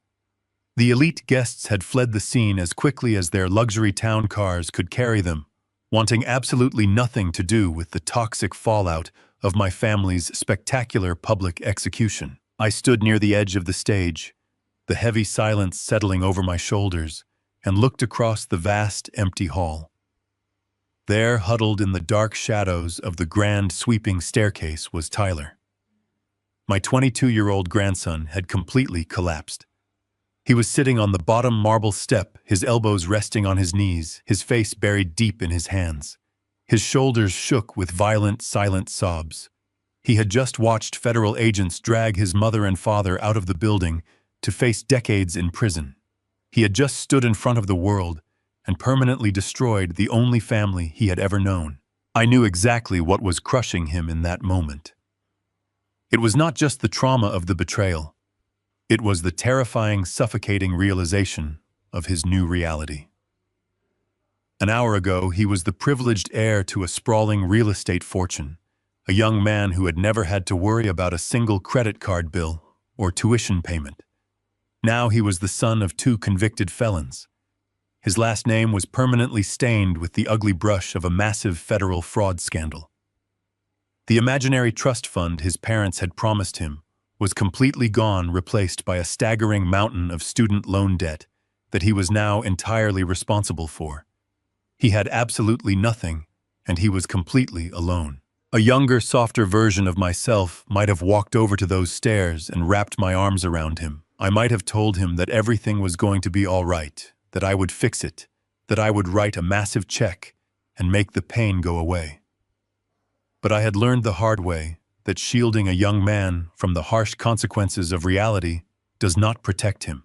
The elite guests had fled the scene as quickly as their luxury town cars could carry them, wanting absolutely nothing to do with the toxic fallout of my family's spectacular public execution. I stood near the edge of the stage, the heavy silence settling over my shoulders, and looked across the vast, empty hall. There, huddled in the dark shadows of the grand, sweeping staircase, was Tyler. My 22-year-old grandson had completely collapsed. He was sitting on the bottom marble step, his elbows resting on his knees, his face buried deep in his hands. His shoulders shook with violent, silent sobs. He had just watched federal agents drag his mother and father out of the building to face decades in prison. He had just stood in front of the world and permanently destroyed the only family he had ever known. I knew exactly what was crushing him in that moment. It was not just the trauma of the betrayal. It was the terrifying, suffocating realization of his new reality. An hour ago, he was the privileged heir to a sprawling real estate fortune, a young man who had never had to worry about a single credit card bill or tuition payment. Now he was the son of 2 convicted felons. His last name was permanently stained with the ugly brush of a massive federal fraud scandal. The imaginary trust fund his parents had promised him was completely gone, replaced by a staggering mountain of student loan debt that he was now entirely responsible for. He had absolutely nothing, and he was completely alone. A younger, softer version of myself might have walked over to those stairs and wrapped my arms around him. I might have told him that everything was going to be all right, that I would fix it, that I would write a massive check and make the pain go away. But I had learned the hard way that shielding a young man from the harsh consequences of reality does not protect him.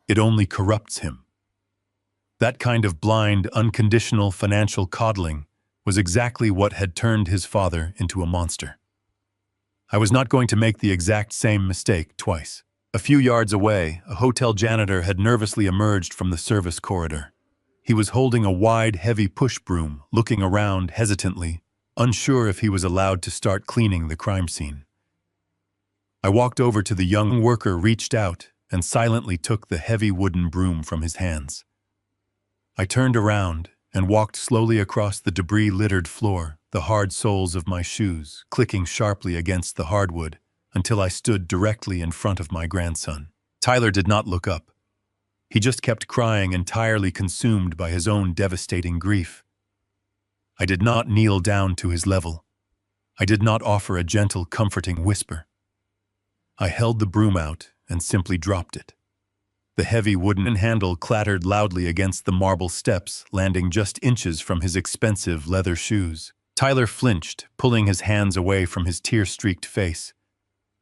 It only corrupts him. That kind of blind, unconditional financial coddling was exactly what had turned his father into a monster. I was not going to make the exact same mistake twice. A few yards away, a hotel janitor had nervously emerged from the service corridor. He was holding a wide, heavy push broom, looking around hesitantly, unsure if he was allowed to start cleaning the crime scene. I walked over to the young worker, reached out, and silently took the heavy wooden broom from his hands. I turned around and walked slowly across the debris-littered floor, the hard soles of my shoes clicking sharply against the hardwood, until I stood directly in front of my grandson. Tyler did not look up. He just kept crying, entirely consumed by his own devastating grief. I did not kneel down to his level. I did not offer a gentle, comforting whisper. I held the broom out and simply dropped it. The heavy wooden handle clattered loudly against the marble steps, landing just inches from his expensive leather shoes. Tyler flinched, pulling his hands away from his tear-streaked face.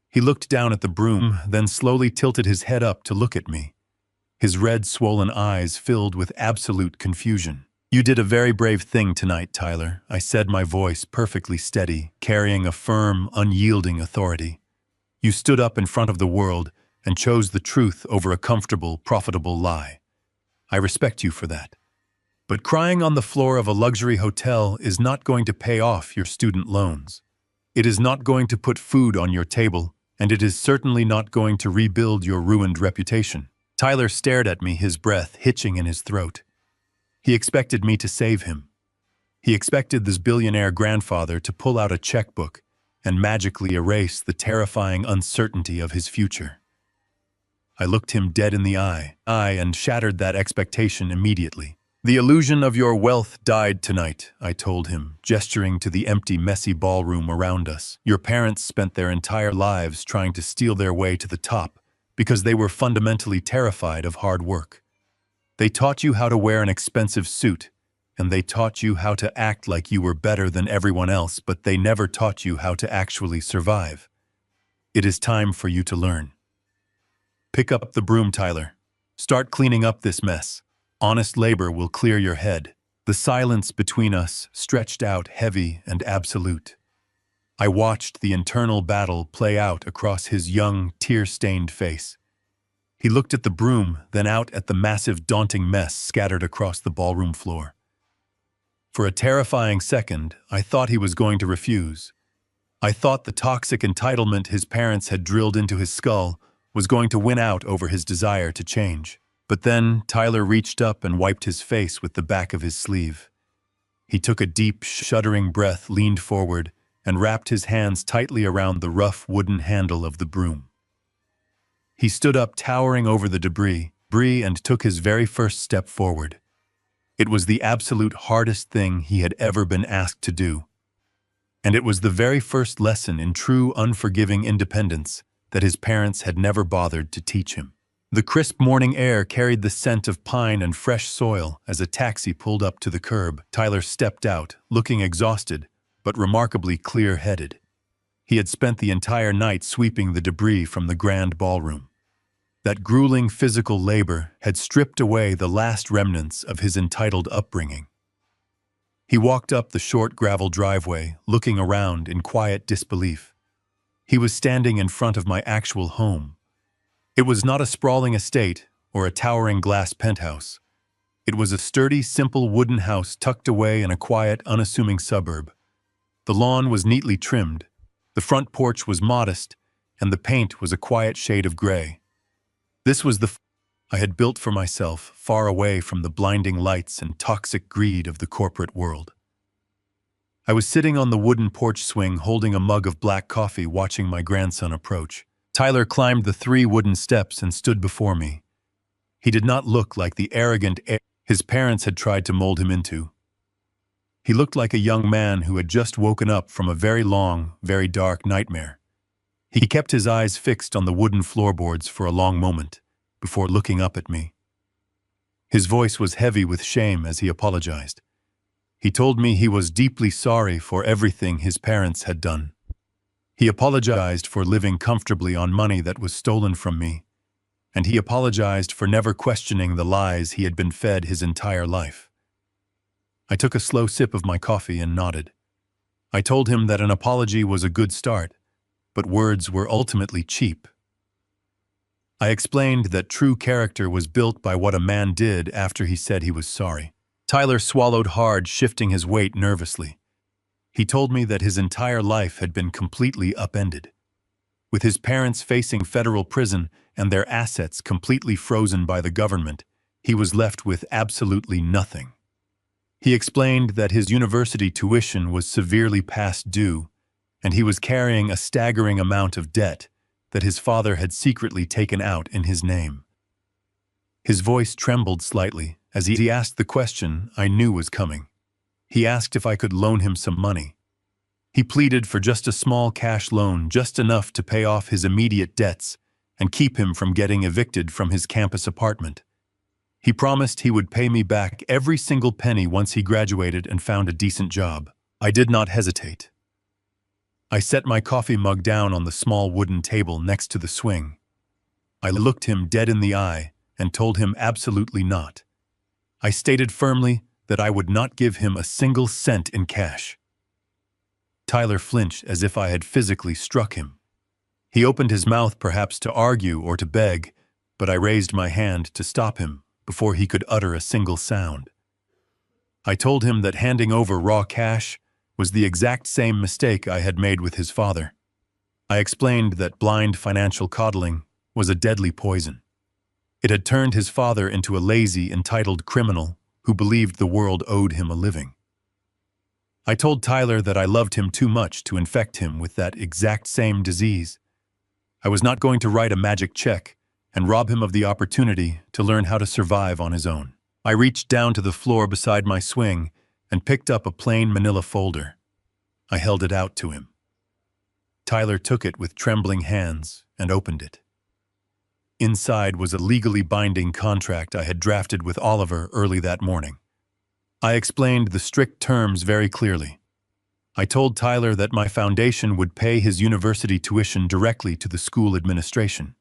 He looked down at the broom, then slowly tilted his head up to look at me. His red, swollen eyes filled with absolute confusion. "You did a very brave thing tonight, Tyler," I said, my voice perfectly steady, carrying a firm, unyielding authority. "You stood up in front of the world and chose the truth over a comfortable, profitable lie. I respect you for that. But crying on the floor of a luxury hotel is not going to pay off your student loans. It is not going to put food on your table, and it is certainly not going to rebuild your ruined reputation." Tyler stared at me, his breath hitching in his throat. He expected me to save him. He expected this billionaire grandfather to pull out a checkbook and magically erase the terrifying uncertainty of his future. I looked him dead in the eye, and shattered that expectation immediately. "The illusion of your wealth died tonight," I told him, gesturing to the empty, messy ballroom around us. "Your parents spent their entire lives trying to steal their way to the top because they were fundamentally terrified of hard work. They taught you how to wear an expensive suit, and they taught you how to act like you were better than everyone else, but they never taught you how to actually survive. It is time for you to learn. Pick up the broom, Tyler. Start cleaning up this mess. Honest labor will clear your head. The silence between us stretched out heavy and absolute. I watched the internal battle play out across his young, tear-stained face. He looked at the broom, then out at the massive, daunting mess scattered across the ballroom floor. For a terrifying second, I thought he was going to refuse. I thought the toxic entitlement his parents had drilled into his skull was going to win out over his desire to change. But then Tyler reached up and wiped his face with the back of his sleeve. He took a deep, shuddering breath, leaned forward, and wrapped his hands tightly around the rough wooden handle of the broom. He stood up, towering over the debris, and took his very first step forward. It was the absolute hardest thing he had ever been asked to do. And it was the very first lesson in true, unforgiving independence that his parents had never bothered to teach him. The crisp morning air carried the scent of pine and fresh soil as a taxi pulled up to the curb. Tyler stepped out, looking exhausted, but remarkably clear-headed. He had spent the entire night sweeping the debris from the grand ballroom. That grueling physical labor had stripped away the last remnants of his entitled upbringing. He walked up the short gravel driveway, looking around in quiet disbelief. He was standing in front of my actual home. It was not a sprawling estate or a towering glass penthouse. It was a sturdy, simple wooden house tucked away in a quiet, unassuming suburb. The lawn was neatly trimmed, the front porch was modest, and the paint was a quiet shade of gray. This was the I had built for myself, far away from the blinding lights and toxic greed of the corporate world. I was sitting on the wooden porch swing holding a mug of black coffee, watching my grandson approach. Tyler climbed the 3 wooden steps and stood before me. He did not look like the arrogant his parents had tried to mold him into. He looked like a young man who had just woken up from a very long, very dark nightmare. He kept his eyes fixed on the wooden floorboards for a long moment, before looking up at me. His voice was heavy with shame as he apologized. He told me he was deeply sorry for everything his parents had done. He apologized for living comfortably on money that was stolen from me, and he apologized for never questioning the lies he had been fed his entire life. I took a slow sip of my coffee and nodded. I told him that an apology was a good start, but words were ultimately cheap. I explained that true character was built by what a man did after he said he was sorry. Tyler swallowed hard, shifting his weight nervously. He told me that his entire life had been completely upended. With his parents facing federal prison and their assets completely frozen by the government, he was left with absolutely nothing. He explained that his university tuition was severely past due, and he was carrying a staggering amount of debt that his father had secretly taken out in his name. His voice trembled slightly as he asked the question I knew was coming. He asked if I could loan him some money. He pleaded for just a small cash loan, just enough to pay off his immediate debts and keep him from getting evicted from his campus apartment. He promised he would pay me back every single penny once he graduated and found a decent job. I did not hesitate. I set my coffee mug down on the small wooden table next to the swing. I looked him dead in the eye and told him absolutely not. I stated firmly that I would not give him a single cent in cash. Tyler flinched as if I had physically struck him. He opened his mouth perhaps to argue or to beg, but I raised my hand to stop him before he could utter a single sound. I told him that handing over raw cash was the exact same mistake I had made with his father. I explained that blind financial coddling was a deadly poison. It had turned his father into a lazy, entitled criminal who believed the world owed him a living. I told Tyler that I loved him too much to infect him with that exact same disease. I was not going to write a magic check and rob him of the opportunity to learn how to survive on his own. I reached down to the floor beside my swing and picked up a plain manila folder. I held it out to him. Tyler took it with trembling hands and opened it. Inside was a legally binding contract I had drafted with Oliver early that morning. I explained the strict terms very clearly. I told Tyler that my foundation would pay his university tuition directly to the school administration.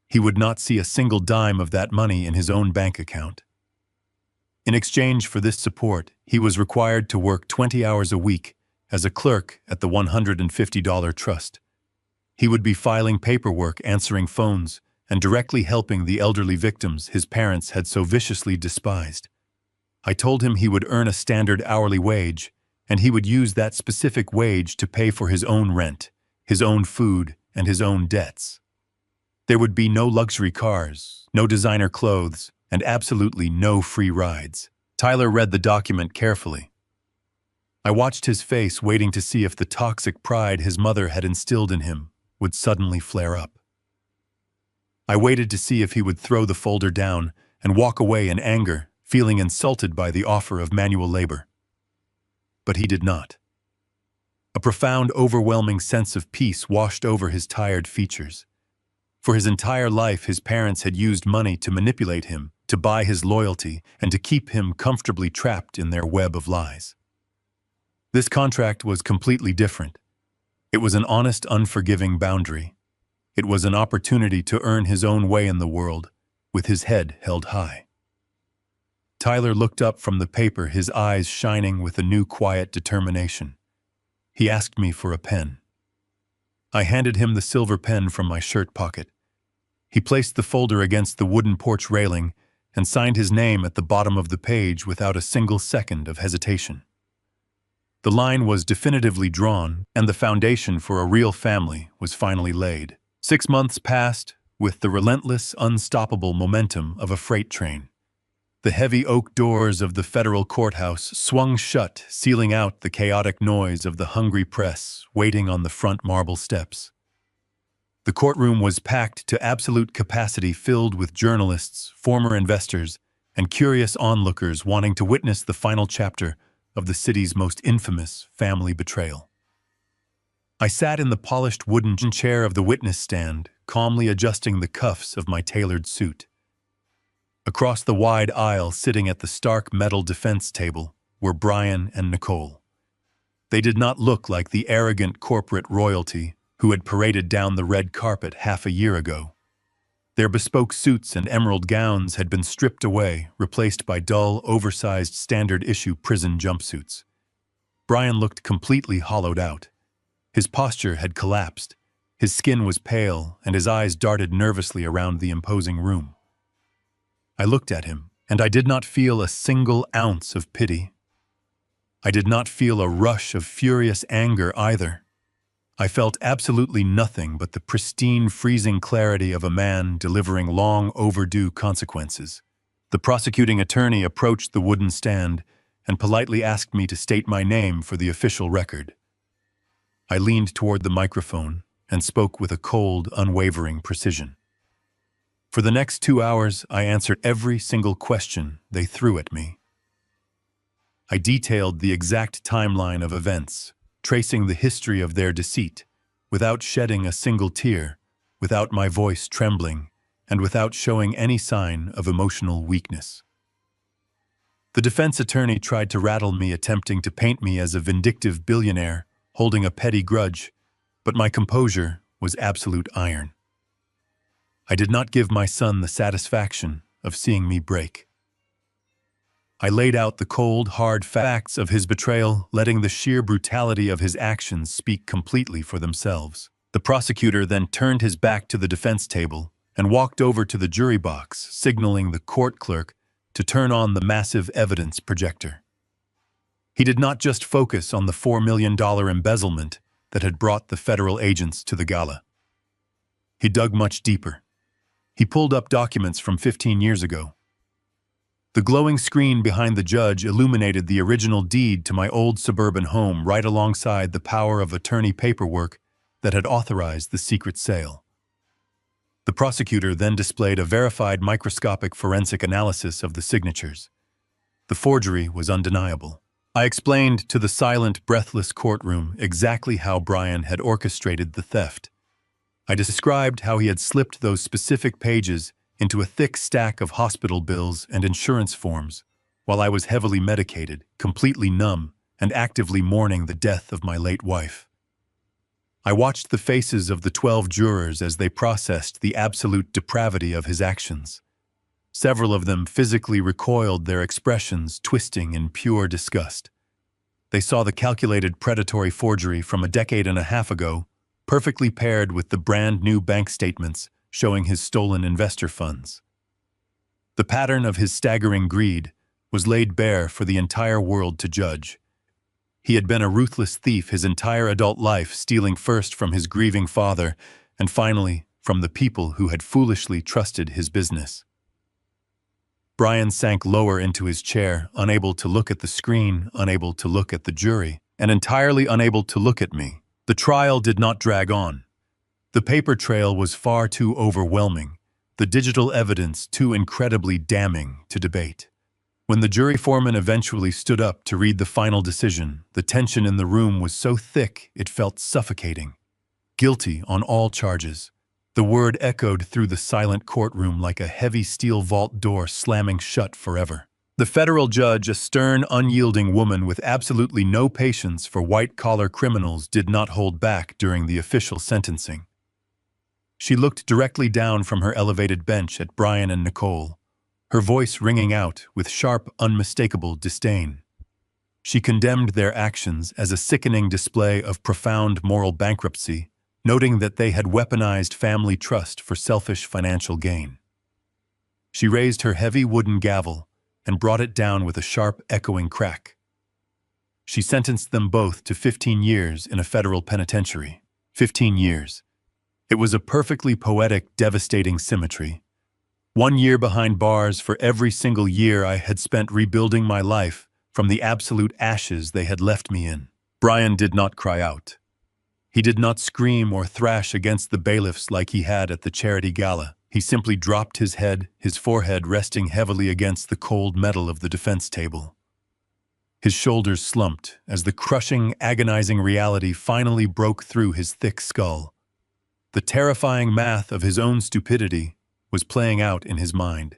He would not see a single dime of that money in his own bank account. In exchange for this support, he was required to work 20 hours a week as a clerk at the $150 trust. He would be filing paperwork, answering phones, and directly helping the elderly victims his parents had so viciously despised. I told him he would earn a standard hourly wage, and he would use that specific wage to pay for his own rent, his own food, and his own debts. There would be no luxury cars, no designer clothes, and absolutely no free rides. Tyler read the document carefully. I watched his face, waiting to see if the toxic pride his mother had instilled in him would suddenly flare up. I waited to see if he would throw the folder down and walk away in anger, feeling insulted by the offer of manual labor. But he did not. A profound, overwhelming sense of peace washed over his tired features. For his entire life, his parents had used money to manipulate him, to buy his loyalty, and to keep him comfortably trapped in their web of lies. This contract was completely different. It was an honest, unforgiving boundary. It was an opportunity to earn his own way in the world, with his head held high. Tyler looked up from the paper, his eyes shining with a new quiet determination. He asked me for a pen. I handed him the silver pen from my shirt pocket. He placed the folder against the wooden porch railing and signed his name at the bottom of the page without a single second of hesitation. The line was definitively drawn, and the foundation for a real family was finally laid. 6 months passed with the relentless, unstoppable momentum of a freight train. The heavy oak doors of the federal courthouse swung shut, sealing out the chaotic noise of the hungry press waiting on the front marble steps. The courtroom was packed to absolute capacity, filled with journalists, former investors, and curious onlookers wanting to witness the final chapter of the city's most infamous family betrayal. I sat in the polished wooden chair of the witness stand, calmly adjusting the cuffs of my tailored suit. Across the wide aisle, sitting at the stark metal defense table, were Brian and Nicole. They did not look like the arrogant corporate royalty who had paraded down the red carpet half a year ago. Their bespoke suits and emerald gowns had been stripped away, replaced by dull, oversized standard-issue prison jumpsuits. Brian looked completely hollowed out. His posture had collapsed, his skin was pale, and his eyes darted nervously around the imposing room. I looked at him, and I did not feel a single ounce of pity. I did not feel a rush of furious anger either. I felt absolutely nothing but the pristine, freezing clarity of a man delivering long overdue consequences. The prosecuting attorney approached the wooden stand and politely asked me to state my name for the official record. I leaned toward the microphone and spoke with a cold, unwavering precision. For the next 2 hours, I answered every single question they threw at me. I detailed the exact timeline of events, tracing the history of their deceit, without shedding a single tear, without my voice trembling, and without showing any sign of emotional weakness. The defense attorney tried to rattle me, attempting to paint me as a vindictive billionaire holding a petty grudge, but my composure was absolute iron. I did not give my son the satisfaction of seeing me break. I laid out the cold, hard facts of his betrayal, letting the sheer brutality of his actions speak completely for themselves. The prosecutor then turned his back to the defense table and walked over to the jury box, signaling the court clerk to turn on the massive evidence projector. He did not just focus on the $4 million embezzlement that had brought the federal agents to the gala. He dug much deeper. He pulled up documents from 15 years ago. The glowing screen behind the judge illuminated the original deed to my old suburban home, right alongside the power of attorney paperwork that had authorized the secret sale. The prosecutor then displayed a verified microscopic forensic analysis of the signatures. The forgery was undeniable. I explained to the silent, breathless courtroom exactly how Brian had orchestrated the theft. I described how he had slipped those specific pages into a thick stack of hospital bills and insurance forms, while I was heavily medicated, completely numb, and actively mourning the death of my late wife. I watched the faces of the 12 jurors as they processed the absolute depravity of his actions. Several of them physically recoiled, their expressions twisting in pure disgust. They saw the calculated predatory forgery from a decade and a half ago, perfectly paired with the brand-new bank statements showing his stolen investor funds. The pattern of his staggering greed was laid bare for the entire world to judge. He had been a ruthless thief his entire adult life, stealing first from his grieving father and finally from the people who had foolishly trusted his business. Brian sank lower into his chair, unable to look at the screen, unable to look at the jury, and entirely unable to look at me. The trial did not drag on. The paper trail was far too overwhelming, the digital evidence too incredibly damning to debate. When the jury foreman eventually stood up to read the final decision, the tension in the room was so thick it felt suffocating. Guilty on all charges. The word echoed through the silent courtroom like a heavy steel vault door slamming shut forever. The federal judge, a stern, unyielding woman with absolutely no patience for white-collar criminals, did not hold back during the official sentencing. She looked directly down from her elevated bench at Brian and Nicole, her voice ringing out with sharp, unmistakable disdain. She condemned their actions as a sickening display of profound moral bankruptcy, noting that they had weaponized family trust for selfish financial gain. She raised her heavy wooden gavel and brought it down with a sharp, echoing crack. She sentenced them both to 15 years in a federal penitentiary. 15 years. It was a perfectly poetic, devastating symmetry. 1 year behind bars for every single year I had spent rebuilding my life from the absolute ashes they had left me in. Brian did not cry out. He did not scream or thrash against the bailiffs like he had at the charity gala. He simply dropped his head, his forehead resting heavily against the cold metal of the defense table. His shoulders slumped as the crushing, agonizing reality finally broke through his thick skull. The terrifying math of his own stupidity was playing out in his mind.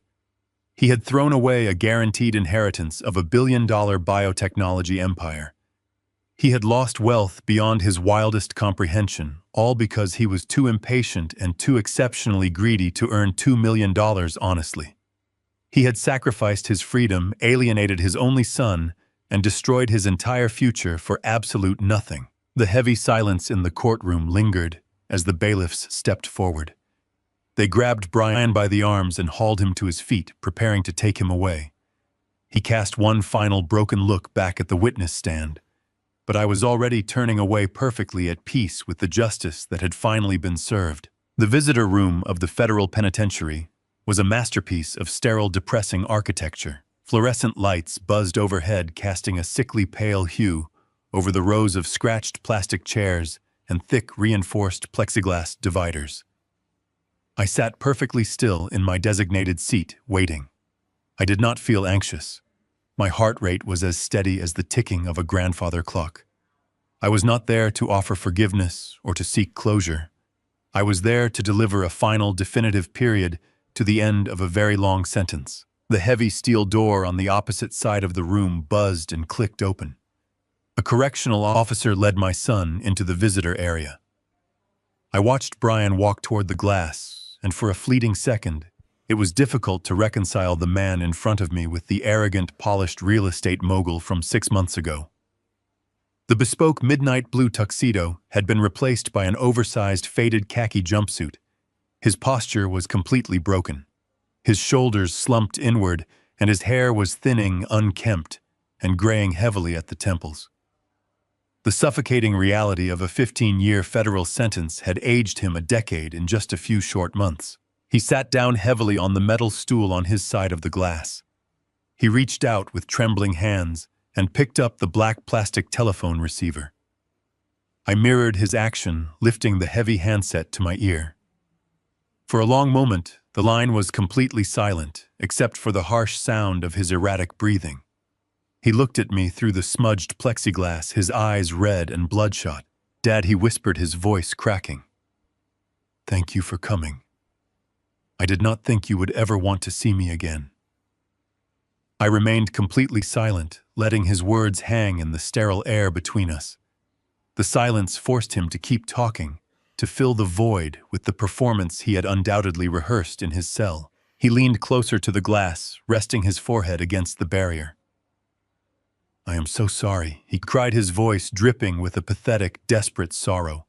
He had thrown away a guaranteed inheritance of $1 billion biotechnology empire. He had lost wealth beyond his wildest comprehension, all because he was too impatient and too exceptionally greedy to earn $2 million honestly. He had sacrificed his freedom, alienated his only son, and destroyed his entire future for absolute nothing. The heavy silence in the courtroom lingered as the bailiffs stepped forward. They grabbed Brian by the arms and hauled him to his feet, preparing to take him away. He cast one final broken look back at the witness stand, but I was already turning away perfectly at peace with the justice that had finally been served. The visitor room of the federal penitentiary was a masterpiece of sterile, depressing architecture. Fluorescent lights buzzed overhead, casting a sickly pale hue over the rows of scratched plastic chairs and thick, reinforced plexiglass dividers. I sat perfectly still in my designated seat, waiting. I did not feel anxious. My heart rate was as steady as the ticking of a grandfather clock. I was not there to offer forgiveness or to seek closure. I was there to deliver a final, definitive period to the end of a very long sentence. The heavy steel door on the opposite side of the room buzzed and clicked open. A correctional officer led my son into the visitor area. I watched Brian walk toward the glass, and for a fleeting second, it was difficult to reconcile the man in front of me with the arrogant, polished real estate mogul from 6 months ago. The bespoke midnight blue tuxedo had been replaced by an oversized, faded khaki jumpsuit. His posture was completely broken. His shoulders slumped inward, and his hair was thinning, unkempt, and graying heavily at the temples. The suffocating reality of a 15-year federal sentence had aged him a decade in just a few short months. He sat down heavily on the metal stool on his side of the glass. He reached out with trembling hands and picked up the black plastic telephone receiver. I mirrored his action, lifting the heavy handset to my ear. For a long moment, the line was completely silent, except for the harsh sound of his erratic breathing. He looked at me through the smudged plexiglass, his eyes red and bloodshot. "Dad," he whispered, his voice cracking. "Thank you for coming. I did not think you would ever want to see me again." I remained completely silent, letting his words hang in the sterile air between us. The silence forced him to keep talking, to fill the void with the performance he had undoubtedly rehearsed in his cell. He leaned closer to the glass, resting his forehead against the barrier. "I am so sorry," he cried, his voice dripping with a pathetic, desperate sorrow.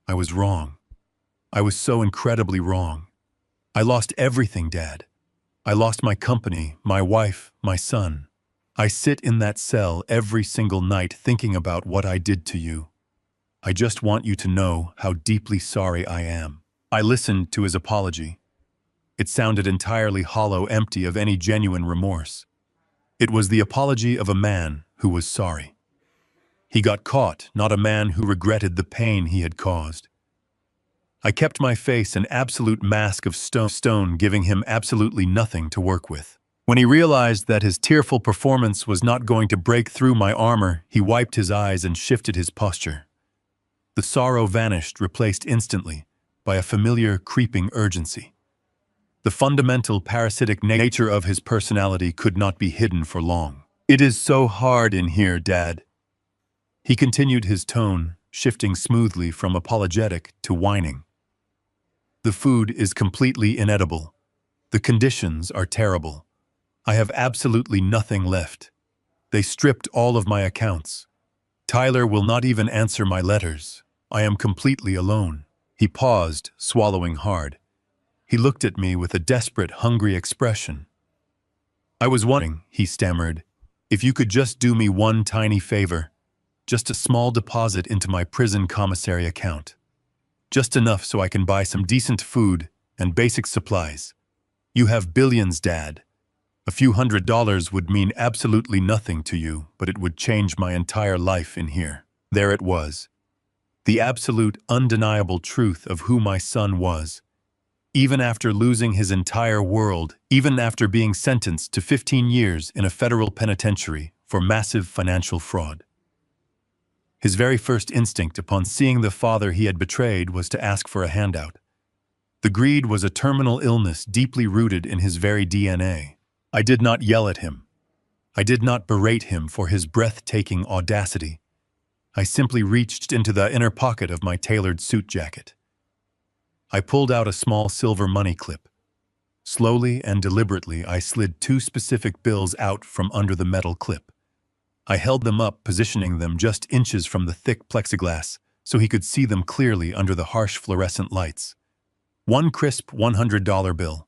"I was wrong. I was so incredibly wrong. I lost everything, Dad. I lost my company, my wife, my son. I sit in that cell every single night thinking about what I did to you. I just want you to know how deeply sorry I am." I listened to his apology. It sounded entirely hollow, empty of any genuine remorse. It was the apology of a man who was sorry. He got caught, not a man who regretted the pain he had caused. I kept my face an absolute mask of stone, giving him absolutely nothing to work with. When he realized that his tearful performance was not going to break through my armor, he wiped his eyes and shifted his posture. The sorrow vanished, replaced instantly by a familiar, creeping urgency. The fundamental parasitic nature of his personality could not be hidden for long. "It is so hard in here, Dad." He continued, his tone shifting smoothly from apologetic to whining. "The food is completely inedible. The conditions are terrible. I have absolutely nothing left. They stripped all of my accounts. Tyler will not even answer my letters. I am completely alone." He paused, swallowing hard. He looked at me with a desperate, hungry expression. "I was wondering," he stammered, "if you could just do me one tiny favor. Just a small deposit into my prison commissary account. Just enough so I can buy some decent food and basic supplies. You have billions, Dad. A few $100s would mean absolutely nothing to you, but it would change my entire life in here." There it was. The absolute, undeniable truth of who my son was. Even after losing his entire world, even after being sentenced to 15 years in a federal penitentiary for massive financial fraud. His very first instinct upon seeing the father he had betrayed was to ask for a handout. The greed was a terminal illness deeply rooted in his very DNA. I did not yell at him. I did not berate him for his breathtaking audacity. I simply reached into the inner pocket of my tailored suit jacket. I pulled out a small silver money clip. Slowly and deliberately, I slid 2 specific bills out from under the metal clip. I held them up, positioning them just inches from the thick plexiglass so he could see them clearly under the harsh fluorescent lights. 1 crisp $100 bill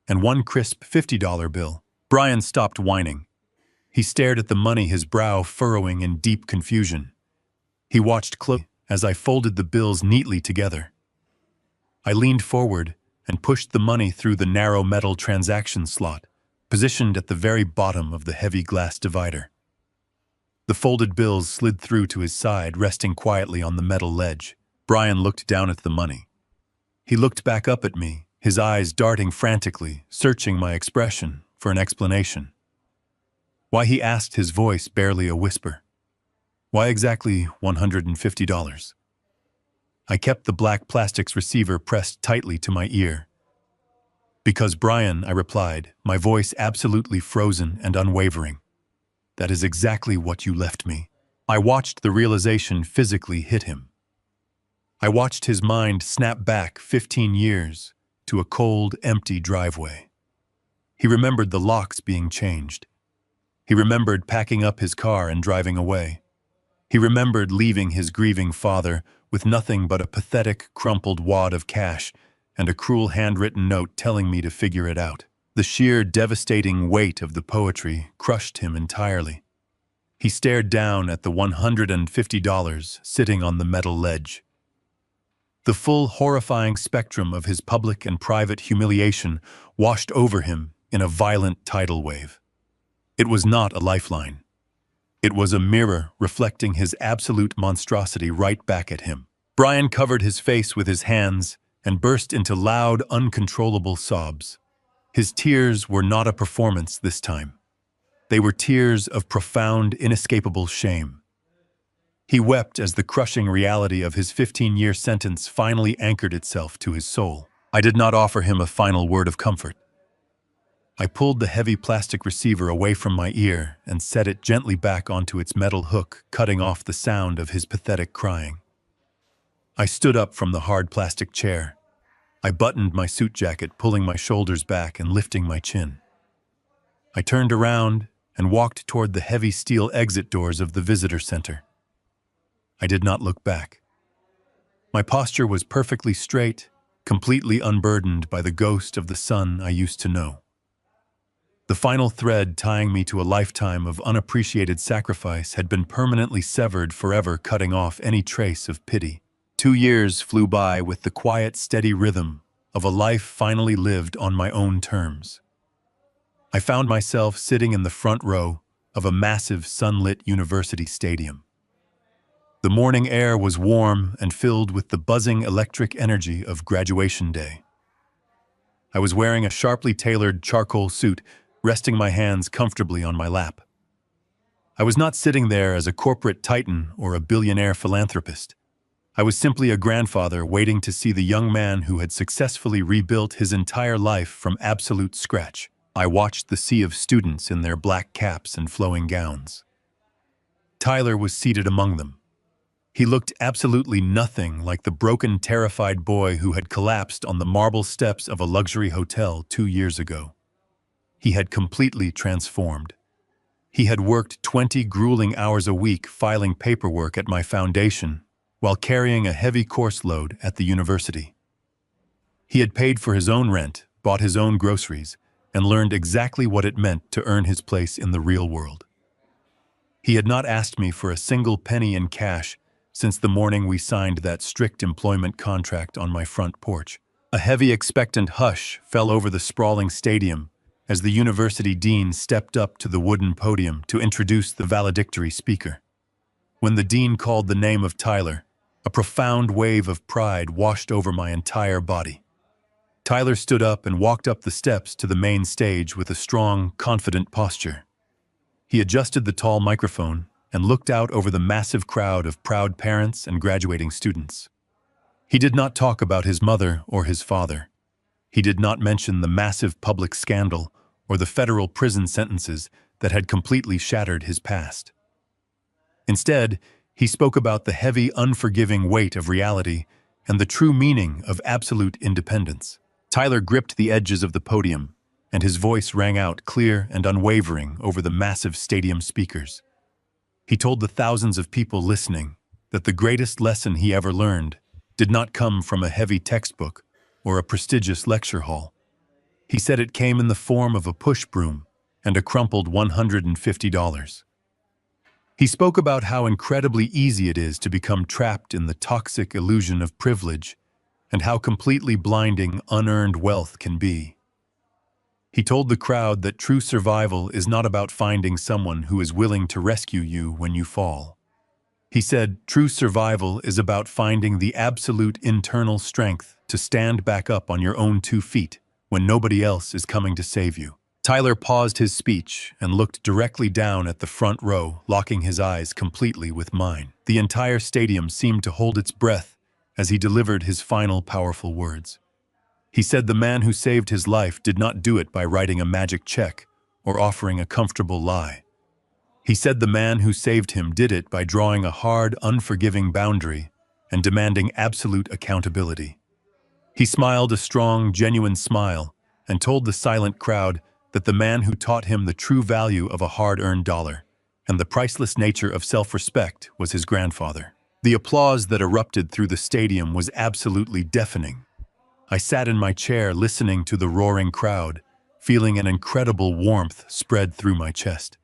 and 1 crisp $50 bill. Brian stopped whining. He stared at the money, his brow furrowing in deep confusion. He watched closely as I folded the bills neatly together. I leaned forward and pushed the money through the narrow metal transaction slot, positioned at the very bottom of the heavy glass divider. The folded bills slid through to his side, resting quietly on the metal ledge. Brian looked down at the money. He looked back up at me, his eyes darting frantically, searching my expression for an explanation. "Why?" he asked, his voice barely a whisper. "Why exactly $150? I kept the black plastics receiver pressed tightly to my ear. "Because, Brian," I replied, my voice absolutely frozen and unwavering. "That is exactly what you left me." I watched the realization physically hit him. I watched his mind snap back 15 years to a cold, empty driveway. He remembered the locks being changed. He remembered packing up his car and driving away. He remembered leaving his grieving father with nothing but a pathetic, crumpled wad of cash and a cruel handwritten note telling me to figure it out. The sheer devastating weight of the poetry crushed him entirely. He stared down at the $150 sitting on the metal ledge. The full, horrifying spectrum of his public and private humiliation washed over him in a violent tidal wave. It was not a lifeline. It was a mirror reflecting his absolute monstrosity right back at him. Brian covered his face with his hands and burst into loud, uncontrollable sobs. His tears were not a performance this time. They were tears of profound, inescapable shame. He wept as the crushing reality of his 15-year sentence finally anchored itself to his soul. I did not offer him a final word of comfort. I pulled the heavy plastic receiver away from my ear and set it gently back onto its metal hook, cutting off the sound of his pathetic crying. I stood up from the hard plastic chair. I buttoned my suit jacket, pulling my shoulders back and lifting my chin. I turned around and walked toward the heavy steel exit doors of the visitor center. I did not look back. My posture was perfectly straight, completely unburdened by the ghost of the son I used to know. The final thread tying me to a lifetime of unappreciated sacrifice had been permanently severed, forever cutting off any trace of pity. 2 years flew by with the quiet, steady rhythm of a life finally lived on my own terms. I found myself sitting in the front row of a massive sunlit university stadium. The morning air was warm and filled with the buzzing electric energy of graduation day. I was wearing a sharply tailored charcoal suit, resting my hands comfortably on my lap. I was not sitting there as a corporate titan or a billionaire philanthropist. I was simply a grandfather waiting to see the young man who had successfully rebuilt his entire life from absolute scratch. I watched the sea of students in their black caps and flowing gowns. Tyler was seated among them. He looked absolutely nothing like the broken, terrified boy who had collapsed on the marble steps of a luxury hotel 2 years ago. He had completely transformed. He had worked 20 grueling hours a week filing paperwork at my foundation while carrying a heavy course load at the university. He had paid for his own rent, bought his own groceries, and learned exactly what it meant to earn his place in the real world. He had not asked me for a single penny in cash since the morning we signed that strict employment contract on my front porch. A heavy, expectant hush fell over the sprawling stadium as the university dean stepped up to the wooden podium to introduce the valedictory speaker. When the dean called the name of Tyler, a profound wave of pride washed over my entire body. Tyler stood up and walked up the steps to the main stage with a strong, confident posture. He adjusted the tall microphone and looked out over the massive crowd of proud parents and graduating students. He did not talk about his mother or his father. He did not mention the massive public scandal or the federal prison sentences that had completely shattered his past. Instead, he spoke about the heavy, unforgiving weight of reality and the true meaning of absolute independence. Tyler gripped the edges of the podium, and his voice rang out clear and unwavering over the massive stadium speakers. He told the thousands of people listening that the greatest lesson he ever learned did not come from a heavy textbook or a prestigious lecture hall. He said it came in the form of a push broom and a crumpled $150. He spoke about how incredibly easy it is to become trapped in the toxic illusion of privilege and how completely blinding unearned wealth can be. He told the crowd that true survival is not about finding someone who is willing to rescue you when you fall. He said, true survival is about finding the absolute internal strength to stand back up on your own 2 feet when nobody else is coming to save you. Tyler paused his speech and looked directly down at the front row, locking his eyes completely with mine. The entire stadium seemed to hold its breath as he delivered his final powerful words. He said the man who saved his life did not do it by writing a magic check or offering a comfortable lie. He said the man who saved him did it by drawing a hard, unforgiving boundary and demanding absolute accountability. He smiled a strong, genuine smile and told the silent crowd that the man who taught him the true value of a hard-earned dollar and the priceless nature of self-respect was his grandfather. The applause that erupted through the stadium was absolutely deafening. I sat in my chair listening to the roaring crowd, feeling an incredible warmth spread through my chest.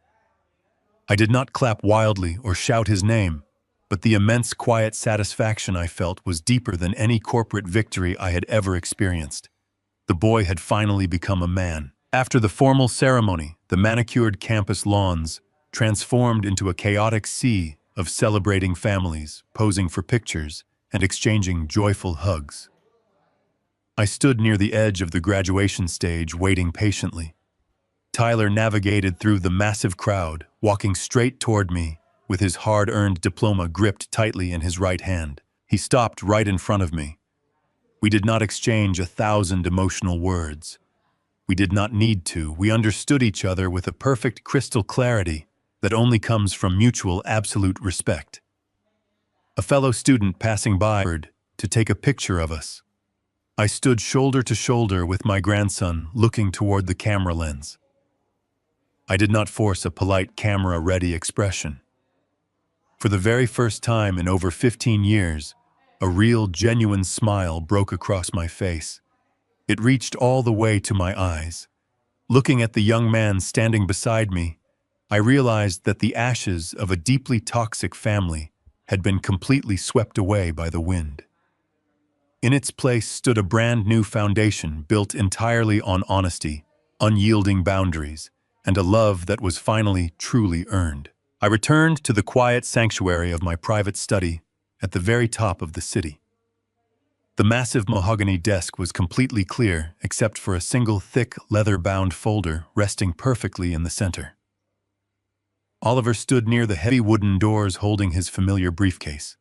I did not clap wildly or shout his name, but the immense quiet satisfaction I felt was deeper than any corporate victory I had ever experienced. The boy had finally become a man. After the formal ceremony, the manicured campus lawns transformed into a chaotic sea of celebrating families, posing for pictures, and exchanging joyful hugs. I stood near the edge of the graduation stage, waiting patiently. Tyler navigated through the massive crowd, walking straight toward me with his hard-earned diploma gripped tightly in his right hand. He stopped right in front of me. We did not exchange 1,000 emotional words. We did not need to. We understood each other with a perfect crystal clarity that only comes from mutual absolute respect. A fellow student passing by offered to take a picture of us. I stood shoulder to shoulder with my grandson, looking toward the camera lens. I did not force a polite camera-ready expression. For the very first time in over 15 years, a real, genuine smile broke across my face. It reached all the way to my eyes. Looking at the young man standing beside me, I realized that the ashes of a deeply toxic family had been completely swept away by the wind. In its place stood a brand new foundation built entirely on honesty, unyielding boundaries, and a love that was finally truly earned. I returned to the quiet sanctuary of my private study at the very top of the city. The massive mahogany desk was completely clear except for a single thick, leather-bound folder resting perfectly in the center. Oliver stood near the heavy wooden doors holding his familiar briefcase.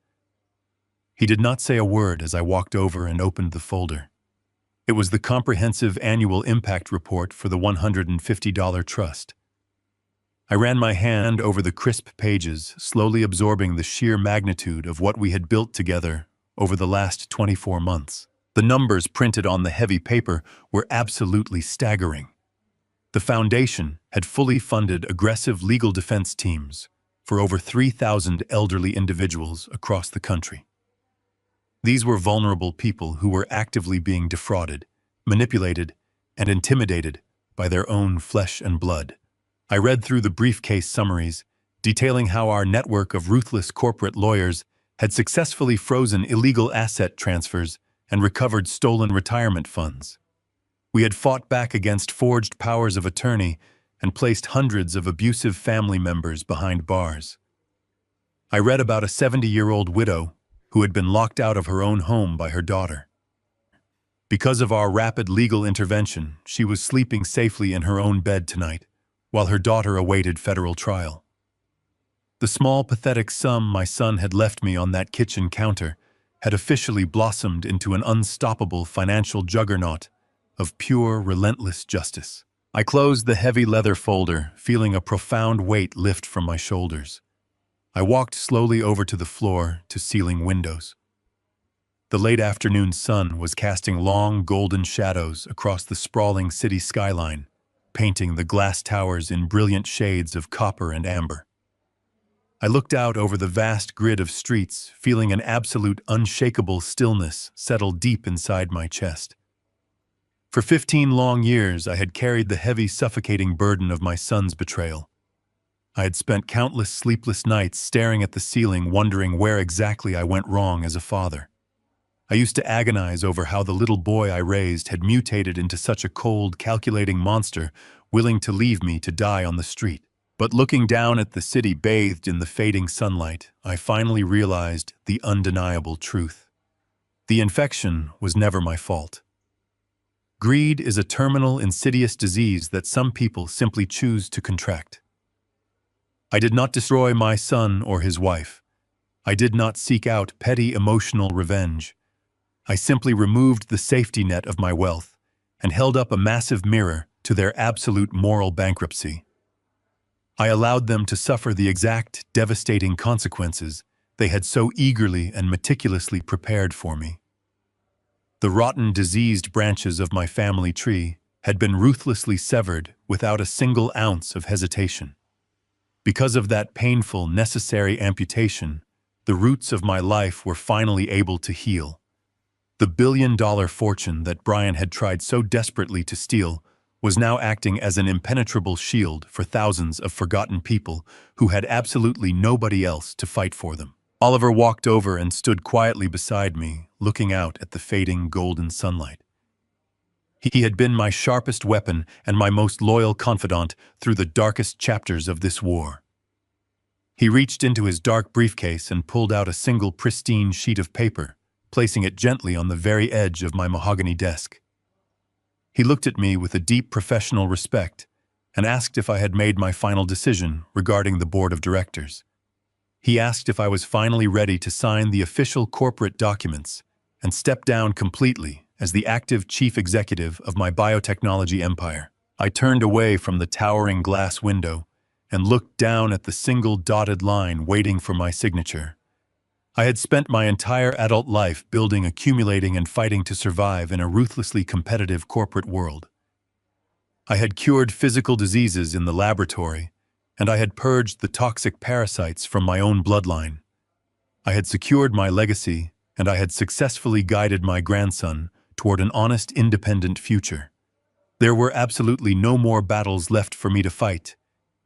He did not say a word as I walked over and opened the folder. It was the comprehensive annual impact report for the $150 trust. I ran my hand over the crisp pages, slowly absorbing the sheer magnitude of what we had built together over the last 24 months. The numbers printed on the heavy paper were absolutely staggering. The foundation had fully funded aggressive legal defense teams for over 3,000 elderly individuals across the country. These were vulnerable people who were actively being defrauded, manipulated, and intimidated by their own flesh and blood. I read through the briefcase summaries, detailing how our network of ruthless corporate lawyers had successfully frozen illegal asset transfers and recovered stolen retirement funds. We had fought back against forged powers of attorney and placed hundreds of abusive family members behind bars. I read about a 70-year-old widow who had been locked out of her own home by her daughter. Because of our rapid legal intervention, she was sleeping safely in her own bed tonight, while her daughter awaited federal trial. The small, pathetic sum my son had left me on that kitchen counter had officially blossomed into an unstoppable financial juggernaut of pure, relentless justice. I closed the heavy leather folder, feeling a profound weight lift from my shoulders. I walked slowly over to the floor to ceiling windows. The late afternoon sun was casting long, golden shadows across the sprawling city skyline, painting the glass towers in brilliant shades of copper and amber. I looked out over the vast grid of streets, feeling an absolute, unshakable stillness settle deep inside my chest. For 15 long years, I had carried the heavy, suffocating burden of my son's betrayal. I had spent countless sleepless nights staring at the ceiling, wondering where exactly I went wrong as a father. I used to agonize over how the little boy I raised had mutated into such a cold, calculating monster, willing to leave me to die on the street. But looking down at the city bathed in the fading sunlight, I finally realized the undeniable truth. The infection was never my fault. Greed is a terminal, insidious disease that some people simply choose to contract. I did not destroy my son or his wife. I did not seek out petty emotional revenge. I simply removed the safety net of my wealth and held up a massive mirror to their absolute moral bankruptcy. I allowed them to suffer the exact devastating consequences they had so eagerly and meticulously prepared for me. The rotten, diseased branches of my family tree had been ruthlessly severed without a single ounce of hesitation. Because of that painful, necessary amputation, the roots of my life were finally able to heal. The billion-dollar fortune that Brian had tried so desperately to steal was now acting as an impenetrable shield for thousands of forgotten people who had absolutely nobody else to fight for them. Oliver walked over and stood quietly beside me, looking out at the fading golden sunlight. He had been my sharpest weapon and my most loyal confidant through the darkest chapters of this war. He reached into his dark briefcase and pulled out a single pristine sheet of paper, placing it gently on the very edge of my mahogany desk. He looked at me with a deep professional respect and asked if I had made my final decision regarding the board of directors. He asked if I was finally ready to sign the official corporate documents and step down completely as the active chief executive of my biotechnology empire. I turned away from the towering glass window and looked down at the single dotted line waiting for my signature. I had spent my entire adult life building, accumulating, and fighting to survive in a ruthlessly competitive corporate world. I had cured physical diseases in the laboratory, and I had purged the toxic parasites from my own bloodline. I had secured my legacy, and I had successfully guided my grandson toward an honest, independent future. There were absolutely no more battles left for me to fight,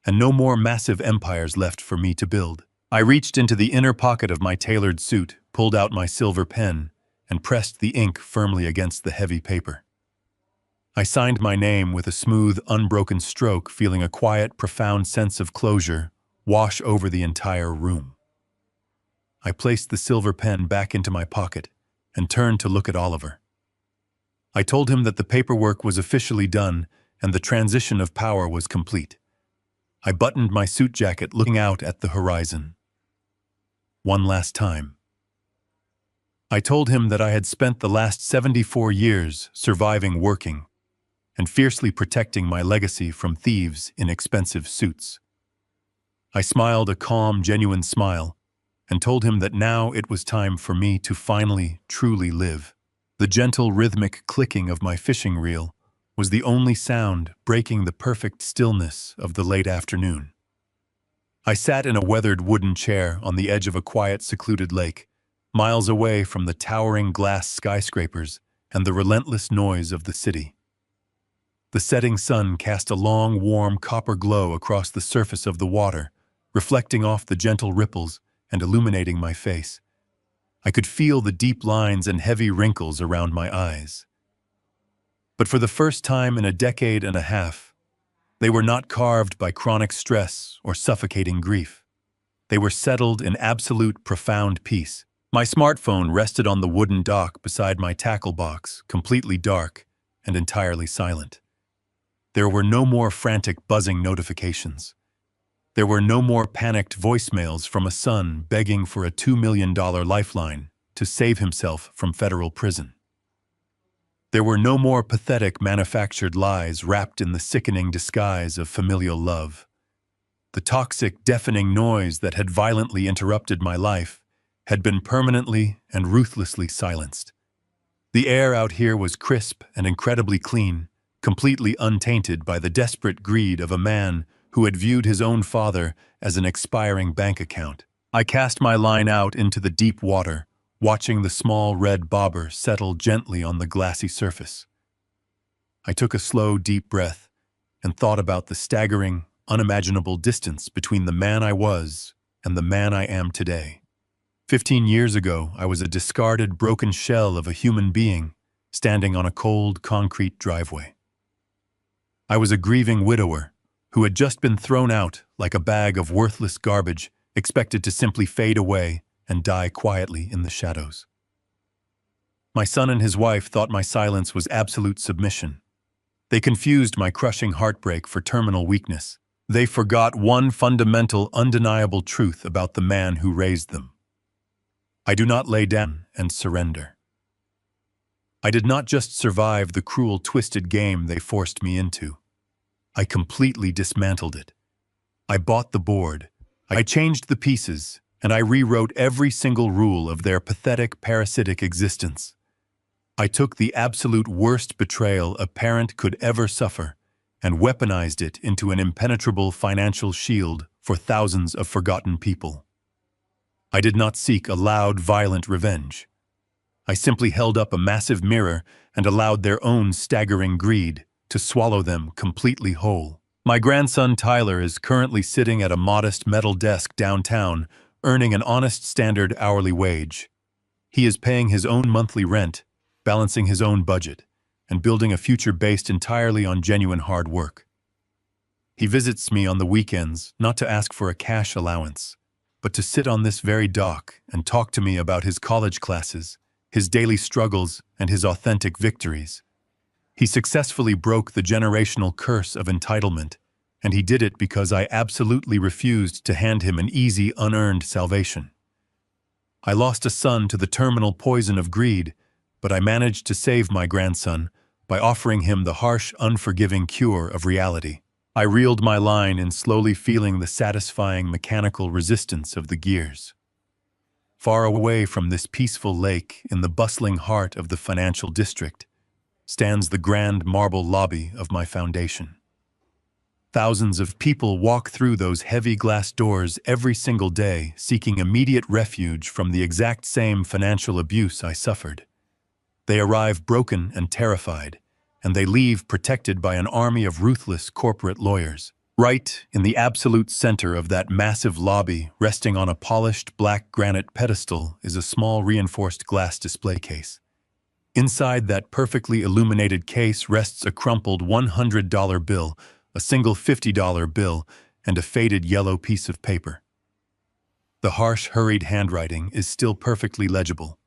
and no more massive empires left for me to build. I reached into the inner pocket of my tailored suit, pulled out my silver pen, and pressed the ink firmly against the heavy paper. I signed my name with a smooth, unbroken stroke, feeling a quiet, profound sense of closure wash over the entire room. I placed the silver pen back into my pocket and turned to look at Oliver. I told him that the paperwork was officially done and the transition of power was complete. I buttoned my suit jacket, looking out at the horizon. One last time. I told him that I had spent the last 74 years surviving, working, and fiercely protecting my legacy from thieves in expensive suits. I smiled a calm, genuine smile and told him that now it was time for me to finally, truly live. The gentle, rhythmic clicking of my fishing reel was the only sound breaking the perfect stillness of the late afternoon. I sat in a weathered wooden chair on the edge of a quiet, secluded lake, miles away from the towering glass skyscrapers and the relentless noise of the city. The setting sun cast a long, warm copper glow across the surface of the water, reflecting off the gentle ripples and illuminating my face. I could feel the deep lines and heavy wrinkles around my eyes. But for the first time in a decade and a half, they were not carved by chronic stress or suffocating grief. They were settled in absolute, profound peace. My smartphone rested on the wooden dock beside my tackle box, completely dark and entirely silent. There were no more frantic, buzzing notifications. There were no more panicked voicemails from a son begging for a $2 million lifeline to save himself from federal prison. There were no more pathetic, manufactured lies wrapped in the sickening disguise of familial love. The toxic, deafening noise that had violently interrupted my life had been permanently and ruthlessly silenced. The air out here was crisp and incredibly clean, completely untainted by the desperate greed of a man who had viewed his own father as an expiring bank account. I cast my line out into the deep water, watching the small red bobber settle gently on the glassy surface. I took a slow, deep breath and thought about the staggering, unimaginable distance between the man I was and the man I am today. 15 years ago, I was a discarded, broken shell of a human being standing on a cold, concrete driveway. I was a grieving widower who had just been thrown out like a bag of worthless garbage, expected to simply fade away and die quietly in the shadows. My son and his wife thought my silence was absolute submission. They confused my crushing heartbreak for terminal weakness. They forgot one fundamental, undeniable truth about the man who raised them. I do not lay down and surrender. I did not just survive the cruel, twisted game they forced me into. I completely dismantled it. I bought the board, I changed the pieces, and I rewrote every single rule of their pathetic, parasitic existence. I took the absolute worst betrayal a parent could ever suffer and weaponized it into an impenetrable financial shield for thousands of forgotten people. I did not seek a loud, violent revenge. I simply held up a massive mirror and allowed their own staggering greed to swallow them completely whole. My grandson Tyler is currently sitting at a modest metal desk downtown, earning an honest standard hourly wage. He is paying his own monthly rent, balancing his own budget, and building a future based entirely on genuine hard work. He visits me on the weekends, not to ask for a cash allowance, but to sit on this very dock and talk to me about his college classes, his daily struggles, and his authentic victories. He successfully broke the generational curse of entitlement, and he did it because I absolutely refused to hand him an easy, unearned salvation. I lost a son to the terminal poison of greed, but I managed to save my grandson by offering him the harsh, unforgiving cure of reality. I reeled my line in slowly feeling the satisfying mechanical resistance of the gears. Far away from this peaceful lake in the bustling heart of the financial district stands the grand marble lobby of my foundation. Thousands of people walk through those heavy glass doors every single day, seeking immediate refuge from the exact same financial abuse I suffered. They arrive broken and terrified, and they leave protected by an army of ruthless corporate lawyers. Right in the absolute center of that massive lobby, resting on a polished black granite pedestal, is a small reinforced glass display case. Inside that perfectly illuminated case rests a crumpled $100 bill, a single $50 bill, and a faded yellow piece of paper. The harsh, hurried handwriting is still perfectly legible.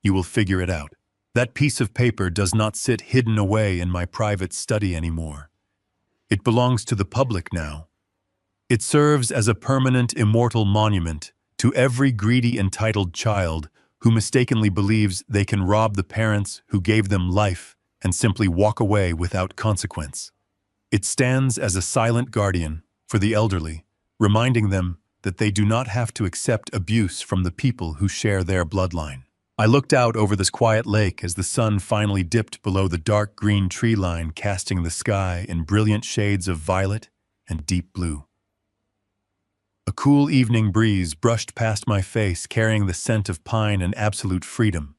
You will figure it out. That piece of paper does not sit hidden away in my private study anymore. It belongs to the public now. It serves as a permanent, immortal monument to every greedy, entitled child who mistakenly believes they can rob the parents who gave them life and simply walk away without consequence. It stands as a silent guardian for the elderly, reminding them that they do not have to accept abuse from the people who share their bloodline. I looked out over this quiet lake as the sun finally dipped below the dark green tree line, casting the sky in brilliant shades of violet and deep blue. A cool evening breeze brushed past my face, carrying the scent of pine and absolute freedom.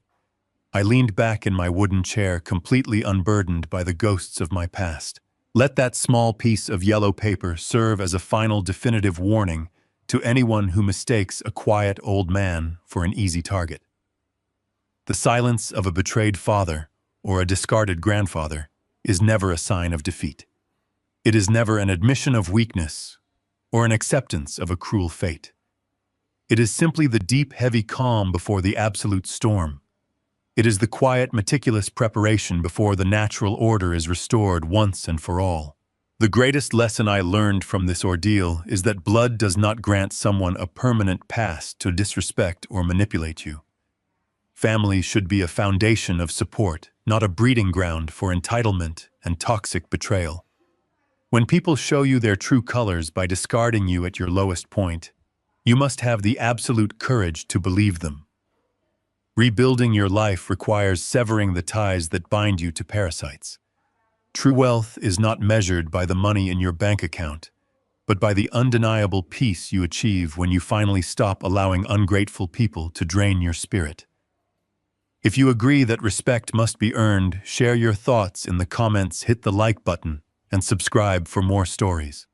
I leaned back in my wooden chair, completely unburdened by the ghosts of my past. Let that small piece of yellow paper serve as a final definitive warning to anyone who mistakes a quiet old man for an easy target. The silence of a betrayed father or a discarded grandfather is never a sign of defeat. It is never an admission of weakness or an acceptance of a cruel fate. It is simply the deep, heavy calm before the absolute storm. It is the quiet, meticulous preparation before the natural order is restored once and for all. The greatest lesson I learned from this ordeal is that blood does not grant someone a permanent pass to disrespect or manipulate you. Family should be a foundation of support, not a breeding ground for entitlement and toxic betrayal. When people show you their true colors by discarding you at your lowest point, you must have the absolute courage to believe them. Rebuilding your life requires severing the ties that bind you to parasites. True wealth is not measured by the money in your bank account, but by the undeniable peace you achieve when you finally stop allowing ungrateful people to drain your spirit. If you agree that respect must be earned, share your thoughts in the comments, hit the like button, and subscribe for more stories.